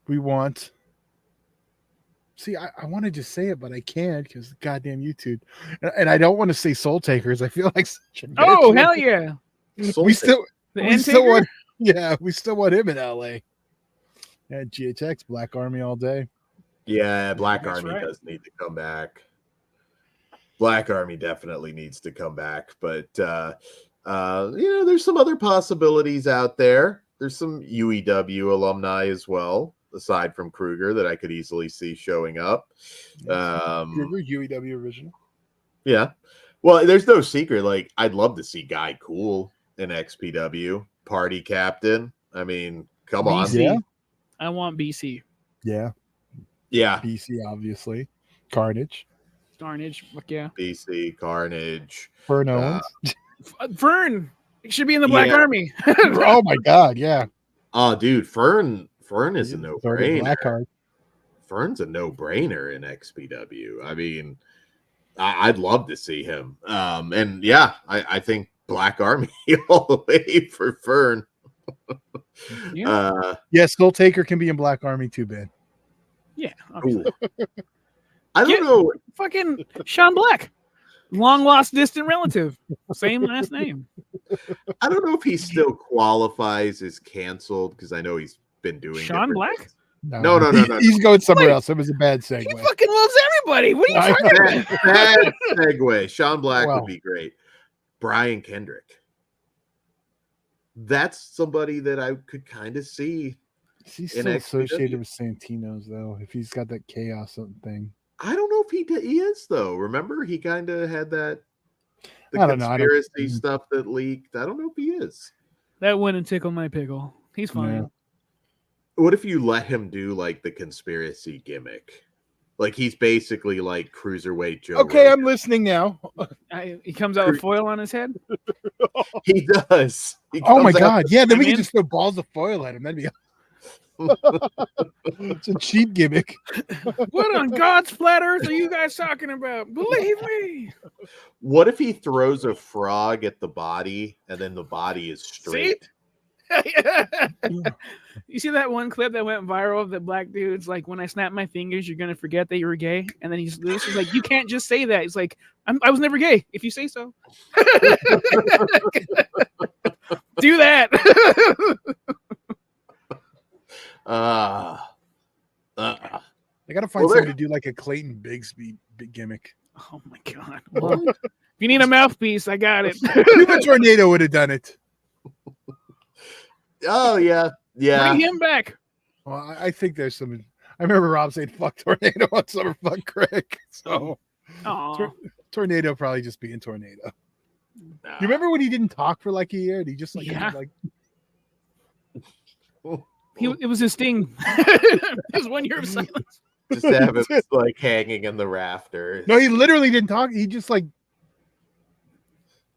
We want. See, I want to just say it, but I can't because goddamn YouTube. And I don't want to say Soul Takers. I feel like such a bitch. Oh, hell yeah. We still want. Yeah, we still want him in LA. Yeah, GHX, Black Army all day. Yeah, Black That's Army right. does need to come back. Black Army definitely needs to come back, but there's some other possibilities out there. There's some UEW alumni as well, aside from Krueger, that I could easily see showing up. Krueger, UEW Original. Yeah. Well, there's no secret. Like, I'd love to see Guy Cool in XPW, Party Captain. I mean, come on. BC. Yeah. I want BC. Yeah. Yeah. BC, obviously. Carnage. Carnage. Fuck yeah. BC, Carnage. Fern Owens. Vern. He should be in the Black Army. Oh my God, yeah. Oh, dude, Fern is a Blackheart. no-brainer. Fern's a no-brainer in XPW. I mean, I'd love to see him. And yeah, I think Black Army all the way for Fern. Yeah, Soul Taker can be in Black Army too, Ben. Yeah. Obviously. I don't know. Fucking Sean Black. Long lost distant relative. Same last name. I don't know if he still qualifies as canceled because I know he's been doing Sean Black? No. He's going somewhere else. It was a bad segue. He fucking loves everybody. What are you talking about? Bad segue. Sean Black would be great. Brian Kendrick. That's somebody that I could kind of see. He's still associated with Santino's, though, if he's got that chaos thing. I don't know if he is, though. Remember, he kind of had the conspiracy stuff that leaked. I don't know if he is. That wouldn't tickle my pickle. He's fine. Yeah. What if you let him do, like, the conspiracy gimmick? Like, he's basically like Cruiserweight Joe. Okay, Rogan. I'm listening now. He comes out with foil on his head? He does. Oh, my God. Yeah, then we can just throw balls of foil at him. That'd be it's a cheap gimmick. What on God's flat earth are you guys talking about? Believe me. What if he throws a frog at the body and then the body is straight? You see that one clip that went viral of the black dude's like, when I snap my fingers, you're gonna forget that you were gay, and then he's like, you can't just say that. He's like, I was never gay. If you say so, do that. I gotta find somebody to do like a Clayton Bigsby gimmick. Oh my God! Well, if you need a mouthpiece, I got it. Cuban Tornado would have done it. Oh yeah. Bring him back. Well, I think there's some. I remember Rob saying "fuck Tornado" on Summer Fuck Craig. So, Tornado probably just being Tornado. You remember when he didn't talk for like a year? And he just like, it was his sting. It was 1 year of silence. Just have him like hanging in the rafters. No, he literally didn't talk. He just like.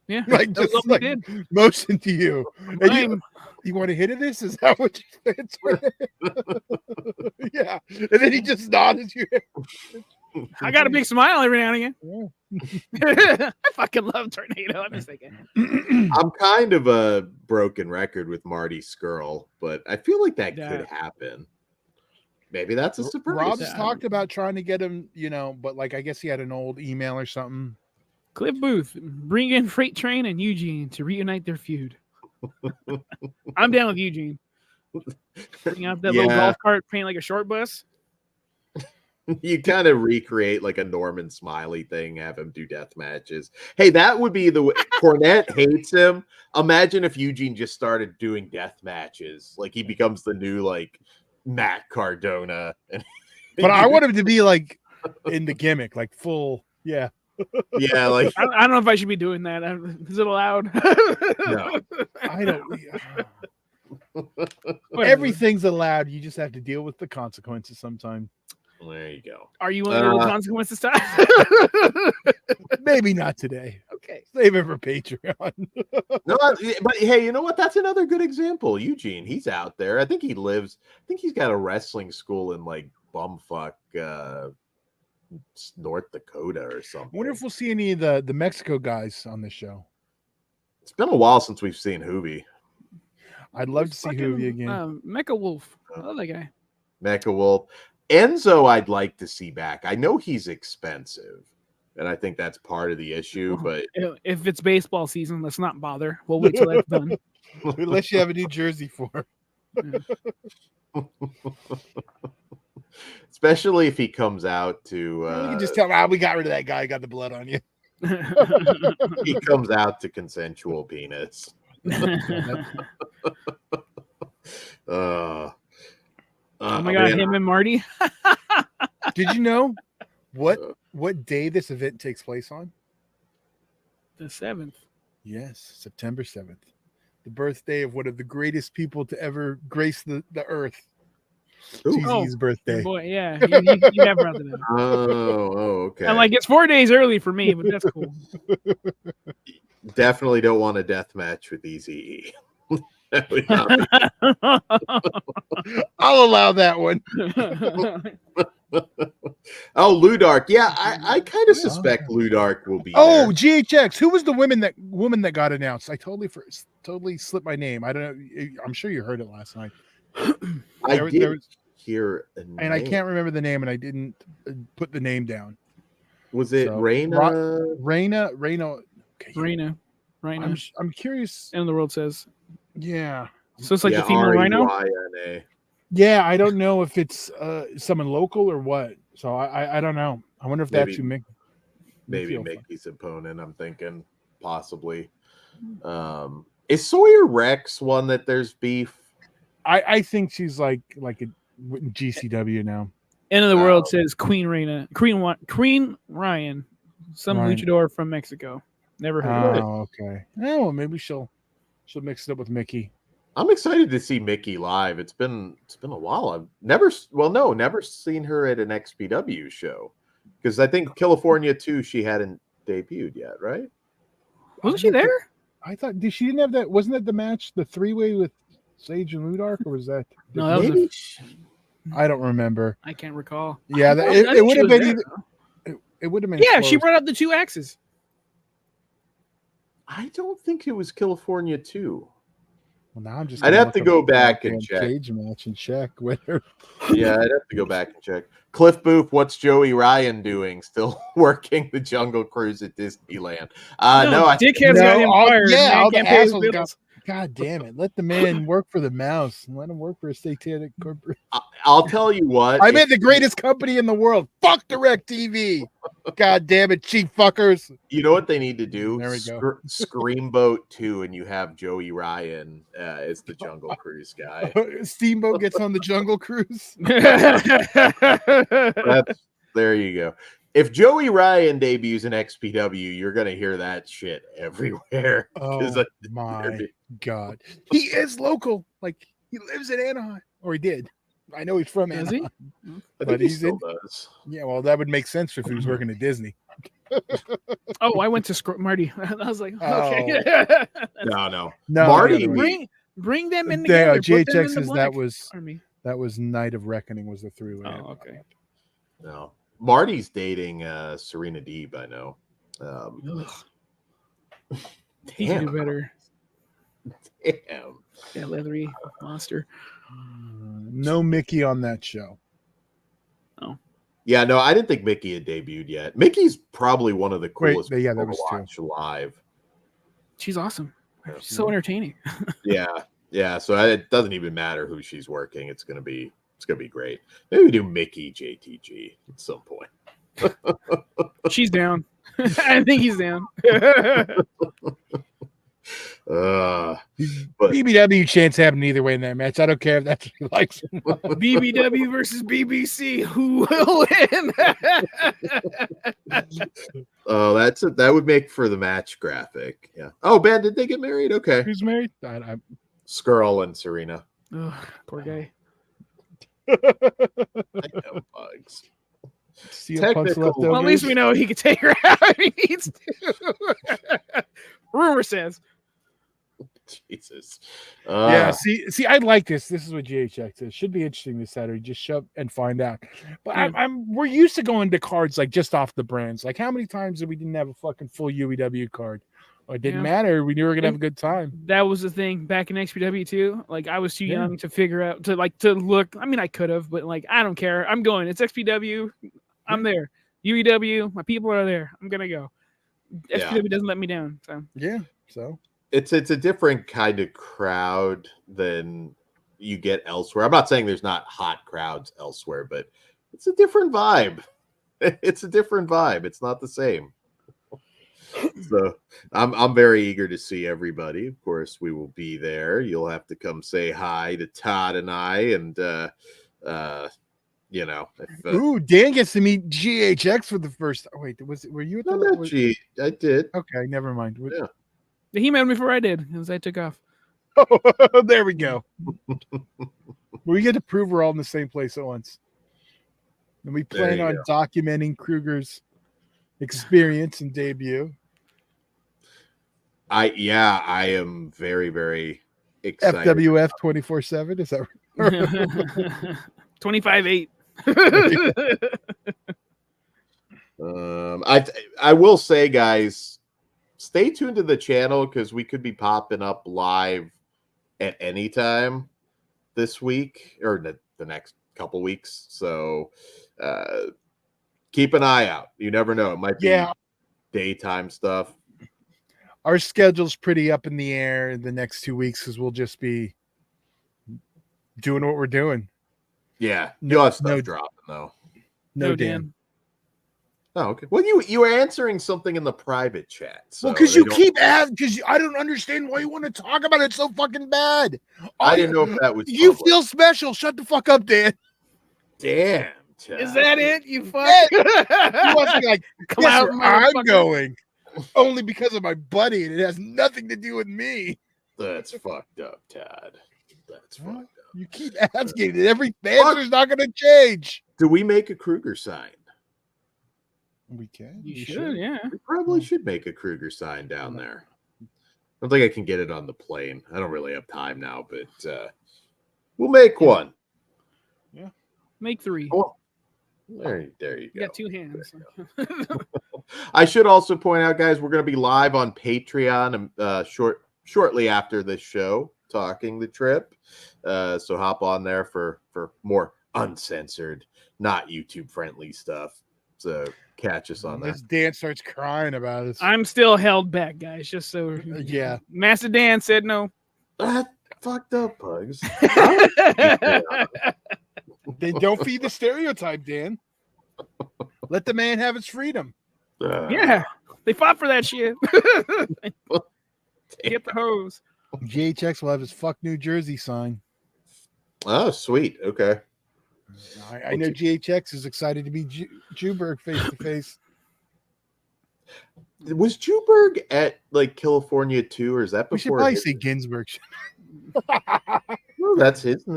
Yeah, like just like motion to you. And you want a hit of this? Is that what you said? Yeah. And then he just nodded you. I got a big smile every now and again. Yeah. I fucking love Tornado. I'm just thinking. I'm kind of a broken record with Marty Skrull, but I feel like that could happen. Maybe that's a surprise. Rob's talked about trying to get him, but like I guess he had an old email or something. Cliff Booth, bring in Freight Train and Eugene to reunite their feud. I'm down with Eugene. Bring out that little golf cart, paint like a short bus. You kind of recreate like a Norman Smiley thing, have him do death matches. Hey, that would be the way. Cornette hates him. Imagine if Eugene just started doing death matches. Like he becomes the new like Matt Cardona. But I want him to be like in the gimmick, like full, yeah. Yeah, like I don't know if I should be doing that. Is it allowed? No, I don't. Everything's allowed. You just have to deal with the consequences sometimes. There you go. Are you under the consequence this time? Maybe not today. Okay. Save it for Patreon. No, but hey, you know what? That's another good example. Eugene, he's out there. I think he's got a wrestling school in like bumfuck North Dakota or something. I wonder if we'll see any of the Mexico guys on this show. It's been a while since we've seen Hoovy. I'd love to see Hoovy again. Mecha Wolf. I love that guy. Mecha Wolf. Enzo, I'd like to see back. I know he's expensive, and I think that's part of the issue. But if it's baseball season, let's not bother. We'll wait till that's done. Unless you have a new jersey for him. Especially if he comes out to you can just tell him, we got rid of that guy, got the blood on you. He comes out to consensual penis. Oh my god, him and Marty. Did you know what day this event takes place on? The 7th. Yes, September 7th. The birthday of one of the greatest people to ever grace the earth. TZ's birthday. Boy, yeah. You never brought that up. Oh, okay. I'm like, it's 4 days early for me, but that's cool. Definitely don't want a death match with Eazy-E. I'll allow that one. Oh, Ludark. Yeah, I kind of suspect Ludark will be. Oh, there. GHX. Who was the woman that got announced? I totally slipped my name. I don't know. I'm sure you heard it last night. I did hear a name. And I can't remember the name, and I didn't put the name down. Was it Raina? Raina. I'm curious. And the world says. Yeah. So it's like the female rhino? Yeah, I don't know if it's someone local or what. So I don't know. I wonder if that's who maybe Mickey's opponent, I'm thinking. Possibly. Is Sawyer Rex one that there's beef? I think she's like a GCW now. End of the world says Queen Ryan, some luchador from Mexico. Never heard of it. Oh, okay. Oh, well, maybe she'll mix it up with Mickey. I'm excited to see Mickey live. It's been a while. I've never seen her at an XPW show, because I think California 2 she hadn't debuted yet, right? Wasn't she there? I thought she didn't have that. Wasn't that the match, the 3-way with Sage and Ludark, or was that? No, that maybe? I don't remember. I can't recall. Yeah, it would have been. It would have been. Yeah, close. She brought up the 2 axes. I don't think it was California 2. Well, now I'm just. I'd have to go back and check. Cage match and check whether. Yeah, I'd have to go back and check. Cliff Booth, what's Joey Ryan doing? Still working the Jungle Cruise at Disneyland? Dickhead's got him fired. Yeah, all the assholes got. God damn it! Let the man work for the mouse. Let him work for a satanic corporate. I'll tell you what. I'm at the greatest company in the world. Fuck DirecTV. God damn it, cheap fuckers. You know what they need to do? There we go. Screamboat 2, and you have Joey Ryan as the Jungle Cruise guy. Steamboat gets on the Jungle Cruise. There you go. If Joey Ryan debuts in XPW, you're gonna hear that shit everywhere. Oh my god, he is local. Like, he lives in Anaheim, or he did. I know he's from Anaheim. But he still does. Yeah, well, that would make sense if he was working at Disney. Oh, I went to Marty. I was like, okay. No. Marty, bring them in together. JHX says that was Night of Reckoning was the 3-way. Oh, okay. No. Marty's dating Serena Deeb, I know. He can do better. Damn. That leathery monster. No Mickey on that show. Oh. Yeah, no, I didn't think Mickey had debuted yet. Mickey's probably one of the coolest people to watch live. She's awesome. She's so entertaining. Yeah. So it doesn't even matter who she's working. It's gonna be great. Maybe we do Mickey JTG at some point. She's down. I think he's down. But BBW chance happening either way in that match. I don't care if that's what he likes. BBW versus BBC. Who will win? Oh, that would make for the match graphic. Yeah. Oh, Ben, did they get married? Okay. Who's married? Skrull and Serena. Oh, poor guy. I know, Bugs. CM Punk's Technical- leftovers. Well, at least we know he can take her out if he needs to. Rumor says. Jesus. Yeah, see, I like this. This is what GHX is. Should be interesting this Saturday. Just shove and find out. But Yeah. we're used to going to cards like just off the brands. Like how many times did we didn't have a fucking full UEW card? Well, it didn't matter. We knew we were gonna have a good time. That was the thing back in XPW too. Like I was too Yeah. young to figure out to look. I mean, I could have, but like I don't care. I'm going. It's XPW. I'm there. UEW. My people are there. I'm gonna go. XPW doesn't let me down. So Yeah. So it's a different kind of crowd than you get elsewhere. I'm not saying there's not hot crowds elsewhere, but it's a different vibe. It's a different vibe. It's not the same. So I'm very eager to see everybody. Of course, we will be there. You'll have to come say hi to Todd and I, and you know. If, ooh, Dan gets to meet GHX for the first. Oh, wait, were you at the? I did. Okay, never mind. Yeah. he met me before I did, because I took off. Oh, there we go. We get to prove we're all in the same place at once. And we plan on documenting Krueger's experience and debut. I am very, very excited. FWF 24/7. Is that right? 25-8. I will say, guys, stay tuned to the channel because we could be popping up live at any time this week or the next couple weeks. So keep an eye out. You never know. It might be daytime stuff. Our schedule's pretty up in the air in the next 2 weeks because we'll just be doing what we're doing. Yeah, you'll have stuff dropping though. No, Dan. Oh, okay. Well, you were answering something in the private chat. So well, because you keep asking, because I don't understand why you want to talk about it so fucking bad. I didn't know if that was. You feel special. Shut the fuck up, Dan. Damn. Chad. Is that it? You fuck. He wants to be like, yes, I'm going. Only because of my buddy, and it has nothing to do with me. That's fucked up, Todd. That's fucked up. You keep asking, and every answer's not going to change. Do we make a Krueger sign? We can. You should, yeah. We probably should make a Krueger sign down there. I don't think I can get it on the plane. I don't really have time now, but we'll make one. Yeah. Make 3. Oh, there you go. You got 2 hands. I should also point out, guys, we're going to be live on Patreon shortly after this show, talking the trip. So hop on there for more uncensored, not YouTube friendly stuff. So catch us on that. Dan starts crying about it. I'm still held back, guys. Just so yeah. Master Dan said no. That fucked up, Bugs. Then don't feed the stereotype, Dan. Let the man have his freedom. Yeah, they fought for that shit. Get the hose. GHX will have his "Fuck New Jersey" sign. Oh, sweet. Okay. I know GHX is excited to meet Juberg face to face. Was Juberg at like California too, or is that before? We should probably say Ginsburg. Well, that's his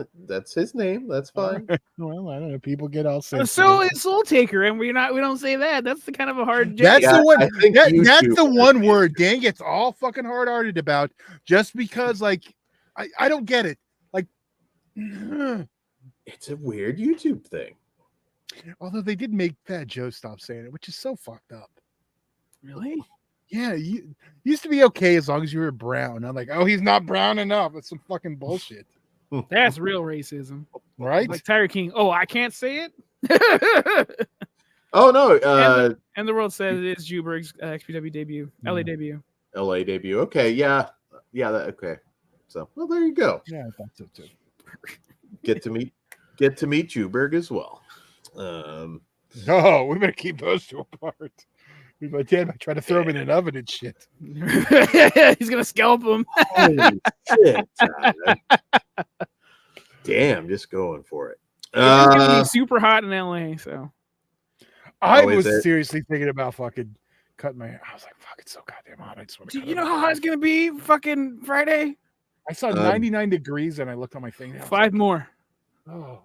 name. That's fine. Well, I don't know. People get all sensitive. So is Soul Taker, and we don't say that. That's the kind of a hard. That's the one. That's the one YouTube. word Dan gets all fucking hard-hearted about, just because, like, I don't get it. Like, it's a weird YouTube thing. Although they did make Fat Joe stop saying it, which is so fucked up. Really? Yeah, you used to be okay as long as you were brown. I'm like, oh, he's not brown enough. It's some fucking bullshit. That's real racism, right? Like Tiger King. Oh, I can't say it. Oh no! And the world says it is Juberg's XPW debut, LA debut. LA debut. Okay, yeah. Okay. So, well, there you go. Yeah, I thought so too. Get to meet Juberg as well. No, we better keep those two apart. My dad might try to throw him in an oven and shit. He's gonna scalp him. Holy shit! Damn, just going for it. It's gonna be super hot in LA, so I was seriously thinking about fucking cutting my hair. I was like, "Fuck, it's so goddamn hot." I just want to. You know how hot it's gonna be fucking Friday? I saw 99 degrees, and I looked on my thing. 5 more. Oh,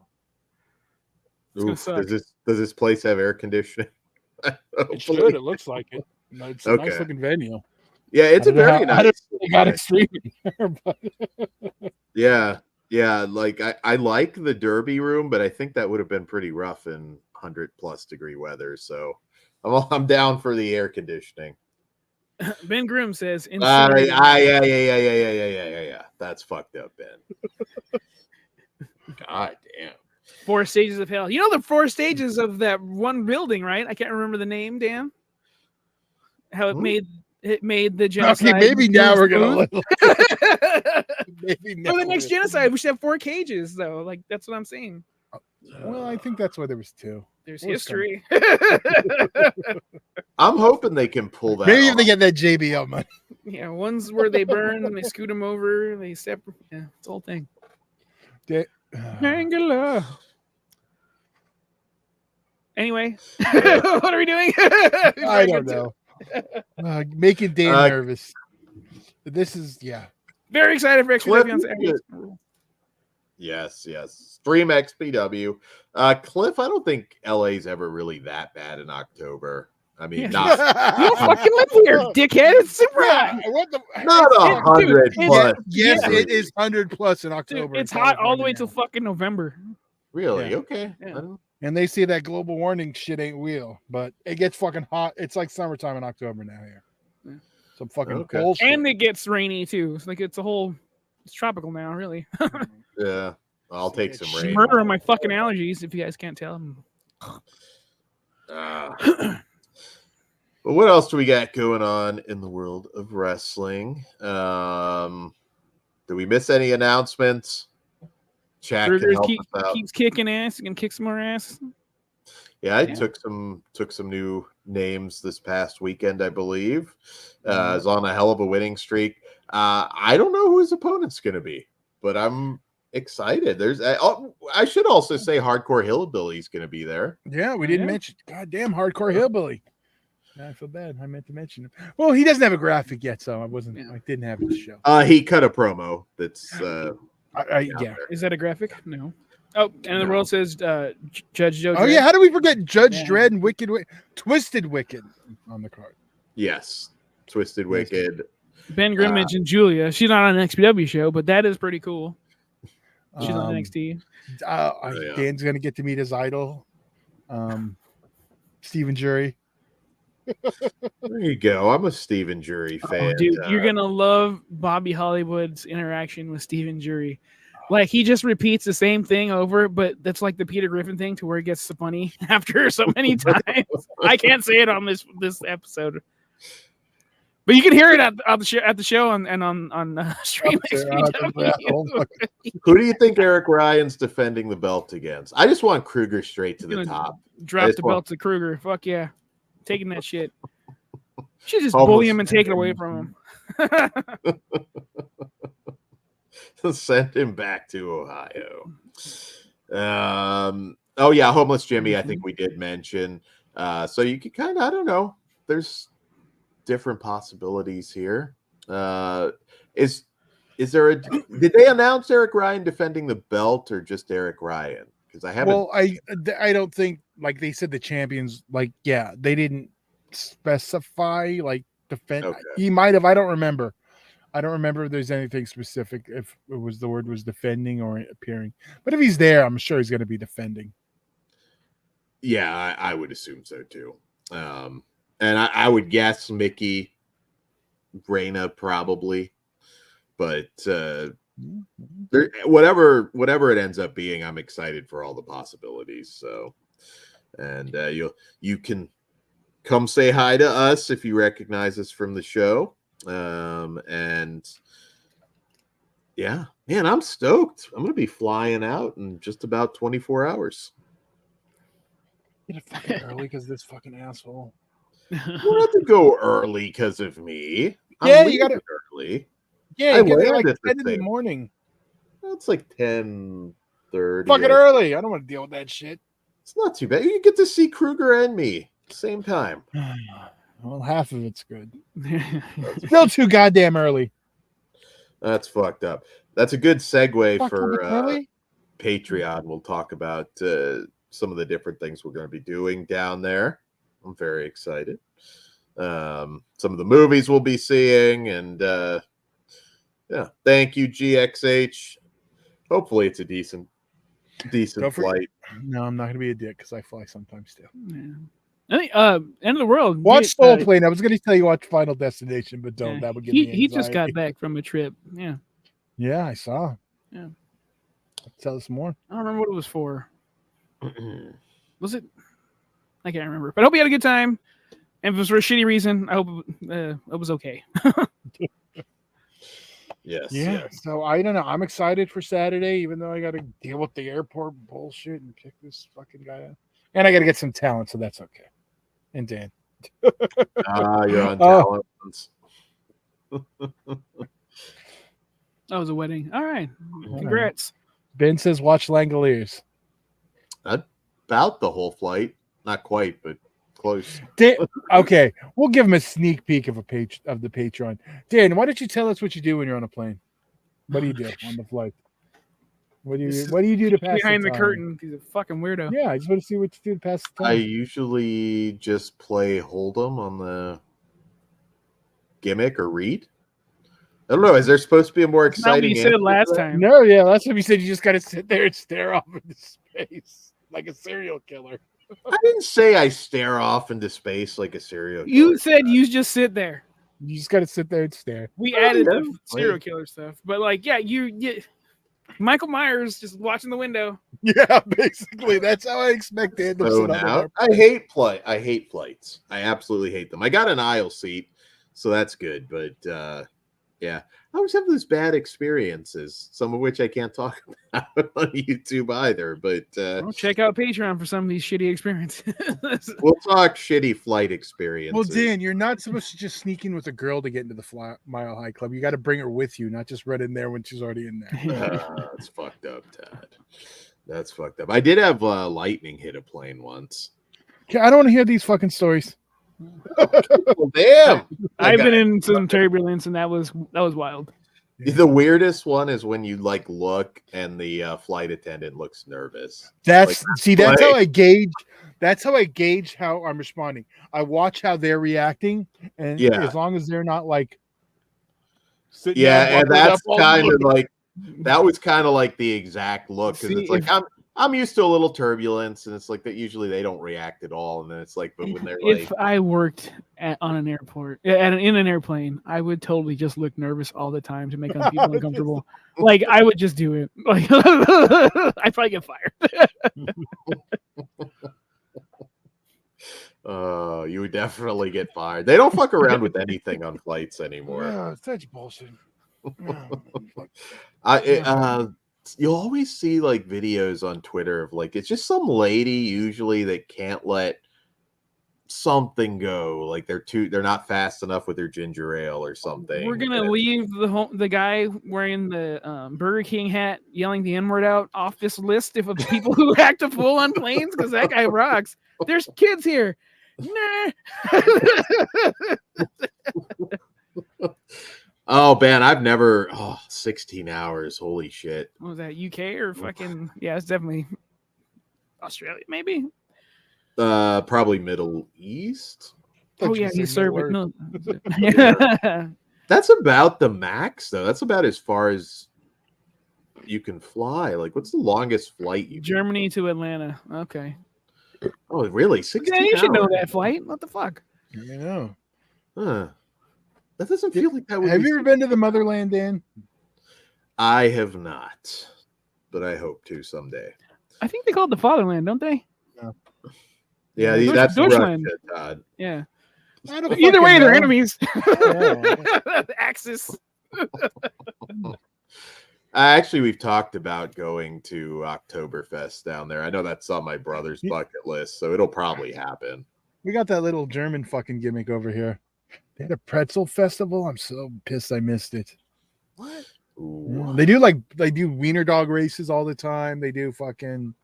gonna suck. Does this place have air conditioning? It should. It looks like it. It's a nice looking venue. Yeah, it's a very nice. They got extreme here, but yeah. Like I like the Derby room, but I think that would have been pretty rough in 100+ degree weather. So I'm down for the air conditioning. Ben Grimm says, yeah. That's fucked up, Ben. God damn. 4 stages of hell. You know the 4 stages of that one building, right? I can't remember the name, Dan. How it made the genocide. Okay, maybe now we're gonna. Maybe For the next genocide, we should have 4 cages, though. Like that's what I'm saying. Well, I think that's why there was 2. There's history. I'm hoping they can pull that. Maybe off. if they get that JBL money. Yeah, one's where they burn and they scoot them over. They separate. Yeah, it's the whole thing. Angela. Anyway, what are we doing? I don't know. Making Dan nervous. This is Very excited for XPW on Saturday. Yes. Stream XPW. Cliff, I don't think LA's ever really that bad in October. I mean, not you don't fucking live here, dickhead. It's super hot. Not 100 plus. Yes, it is 100+ in October. Dude, it's hot all the way till fucking November. Really? Yeah. Okay. Yeah. And they say that global warming shit ain't real, but it gets fucking hot. It's like summertime in October now here. Yeah. Some fucking bullshit. And it gets rainy too. It's like it's tropical now, really. Yeah. I'll take some rain. Murder on my fucking allergies, if you guys can't tell. But what else do we got going on in the world of wrestling? Do we miss any announcements? Chat can help us out. Keeps kicking ass. You can kick some more ass. Yeah, I took some new names this past weekend, I believe. Is on a hell of a winning streak. I don't know who his opponent's going to be, but I'm excited. I should also say Hardcore Hillbilly's going to be there. Yeah, we didn't mention goddamn Hardcore Hillbilly. I feel bad. I meant to mention him. Well, he doesn't have a graphic yet, so I didn't have his show. He cut a promo that's Is that a graphic? No. Oh, and the world says Judge Joe. Oh, yeah. How do we forget Judge Dredd and Twisted Wicked on the card? Yes. Twisted Wicked. Ben Grimm mentioned Julia. She's not on an XPW show, but that is pretty cool. She's on NXT. Dan's going to get to meet his idol, Stephen Jury. There you go. I'm a Stephen Jury fan. Oh, dude, you're going to love Bobby Hollywood's interaction with Stephen Jury. Like, he just repeats the same thing over, but that's like the Peter Griffin thing to where it gets funny after so many times. I can't say it on this episode. But you can hear it at the show and on Stream XPW. Who do you think Eric Ryan's defending the belt against? I just want Krueger straight to the top. Drop the belt to Krueger. Fuck yeah. Taking that shit. Should just bully him and take it away from him. Send him back to Ohio. Oh yeah, Homeless Jimmy. I think we did mention. So you could kind of, I don't know. There's different possibilities here. Is there a? Did they announce Eric Ryan defending the belt or just Eric Ryan? Because I haven't. Well, I don't think like they said the champions. Like they didn't specify like defend. Okay. He might have. I don't remember. I don't remember if there's anything specific, if it was the word was defending or appearing. But if he's there, I'm sure he's going to be defending. Yeah, I would assume so too. And I would guess Mickey, Reyna probably. But whatever it ends up being, I'm excited for all the possibilities. So, and you can come say hi to us if you recognize us from the show. And yeah, man, I'm stoked. I'm gonna be flying out in just about 24 hours. Get it fucking early because this fucking asshole. You don't have to go early because of me. Yeah, you got it early. Yeah, you get like 10 in the morning. That's like 10:30. Fucking early. I don't want to deal with that shit. It's not too bad. You get to see Krueger and me same time. Well, half of it's good. Still too goddamn early. That's fucked up. That's a good segue for Patreon. We'll talk about some of the different things we're going to be doing down there. I'm very excited. Some of the movies we'll be seeing, and yeah, thank you, GXH. Hopefully it's a decent flight. No, I'm not gonna be a dick because I fly sometimes too. Yeah. I think End of the World. Watch Soul Plane. I was gonna tell you watch Final Destination, but don't. That would give me he just got back from a trip. Yeah. Yeah, I saw. Yeah. Tell us more. I don't remember what it was for. Was it? I can't remember. But I hope you had a good time. And if it was for a shitty reason, I hope it was okay. Yes. Yeah. Yes. So I don't know. I'm excited for Saturday, even though I got to deal with the airport bullshit and pick this fucking guy up. And I got to get some talent, so that's okay. And Dan. You're on talent. That was a wedding. All right. Congrats. Ben says watch Langoliers. About the whole flight. Not quite, but close. Okay. We'll give him a sneak peek of the Patreon. Dan, why don't you tell us what you do when you're on a plane? What do you do on the flight? What do you do to pass behind the time? curtain? He's a fucking weirdo. Yeah, I just want to see what you do to pass the time. I usually just play Hold'em on the gimmick or read. I don't know. Is there supposed to be a more exciting? You said last time. No, yeah, last time you said you just got to sit there and stare off into space like a serial killer. I didn't say I stare off into space like a serial killer. You said you just sit there. You just got to sit there and stare. We added the serial killer stuff, but like, yeah, you Michael Myers just watching the window. Yeah, basically, that's how I expect Dan to sit now, I hate flights. I absolutely hate them. I got an aisle seat, so that's good. But yeah, I always have those bad experiences, some of which I can't talk about on YouTube either. But check out Patreon for some of these shitty experiences. We'll talk shitty flight experiences. Well, Dan, you're not supposed to just sneak in with a girl to get into the Mile High Club. You got to bring her with you, not just run in there when she's already in there. That's fucked up, Todd. That's fucked up. I did have lightning hit a plane once. I don't want to hear these fucking stories. Well, damn. I've been in some turbulence, and that was wild. The weirdest one is when you like look and the flight attendant looks nervous. That's how I gauge. That's how I gauge how I'm responding. I watch how they're reacting, and as long as they're not like, and that's kind of like that was kind of like the exact look because it's like I'm used to a little turbulence, and it's like that. Usually they don't react at all, and then it's like, but when they're if I worked on an airport in an airplane, I would totally just look nervous all the time to make people uncomfortable. Like I would just do it. Like I'd probably get fired. You would definitely get fired. They don't fuck around with anything on flights anymore. Yeah, such bullshit. You'll always see like videos on Twitter of like it's just some lady usually that can't let something go. Like they're not fast enough with their ginger ale or something. We're gonna leave the guy wearing the Burger King hat yelling the N-word out off this list of people who act a fool on planes because that guy rocks. There's kids here. Nah. Oh, man, I've never 16 hours. Holy shit. What was that, UK or fucking it's definitely Australia, maybe? Probably Middle East. Oh yeah, he served with no. That's about the max though. That's about as far as you can fly. Like what's the longest flight you Germany to Atlanta. Okay. Oh really? 16 you should know hours. that flight. What the fuck? You know. Huh. That doesn't feel like that would Have you ever been to the motherland, Dan? I have not, but I hope to someday. I think they call it the fatherland, don't they? No. Yeah, that's Deutschland. Russia, Todd. Yeah. Either way, they're enemies. Axis. Actually, we've talked about going to Oktoberfest down there. I know that's on my brother's bucket list, so it'll probably happen. We got that little German fucking gimmick over here. They had a pretzel festival. I'm so pissed I missed it. What? Ooh. They do wiener dog races all the time. They do fucking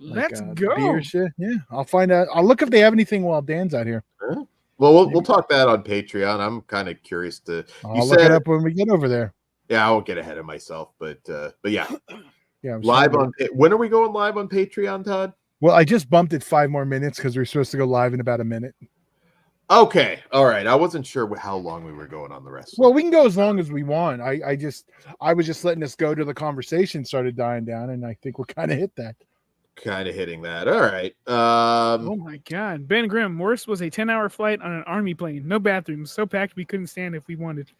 Let's go. beer shit. Yeah, I'll find out. I'll look if they have anything while Dan's out here. Yeah. Well, we'll talk that on Patreon. I'm kind of curious to. I'll look it up when we get over there. Yeah, I won't get ahead of myself, but yeah. Yeah. Live on. When are we going live on Patreon, Todd? Well, I just bumped it 5 more minutes because we're supposed to go live in about a minute. Okay, all right. I wasn't sure how long we were going on the rest. Well, we can go as long as we want. I was just letting us go till the conversation started dying down, and I think we're kind of hit that. Kind of hitting that. All right. Oh my God, Ben Grimm. Worst was a 10-hour flight on an army plane. No bathrooms, so packed we couldn't stand if we wanted.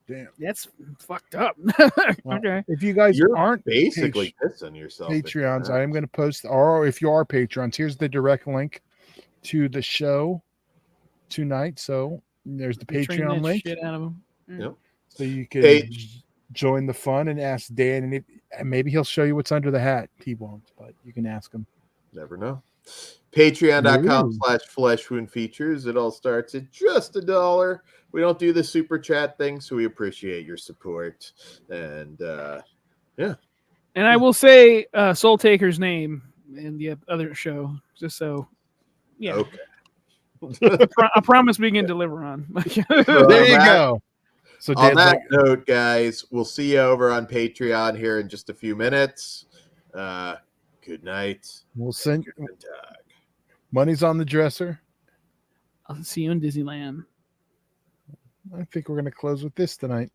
Damn, that's fucked up. Well, Okay. if you guys You're aren't basically pissing yourself. Patreons, I am going to post, or if you are Patrons, here's the direct link to the show tonight. So there's the Patreon link. Shit out of them. Yep. So you can join the fun and ask Dan, and maybe he'll show you what's under the hat. He won't, but you can ask him. Never know. Patreon.com/fleshwoundfeatures. It all starts at just $1. We don't do the super chat thing, so we appreciate your support. And yeah. And I will say Soul Taker's name in the other show, just so. Yeah. Okay. I promise we can deliver on. There you go. So on that note, guys, we'll see you over on Patreon here in just a few minutes. Good night. We'll send money's on the dresser. I'll see you in Disneyland. I think we're going to close with this tonight.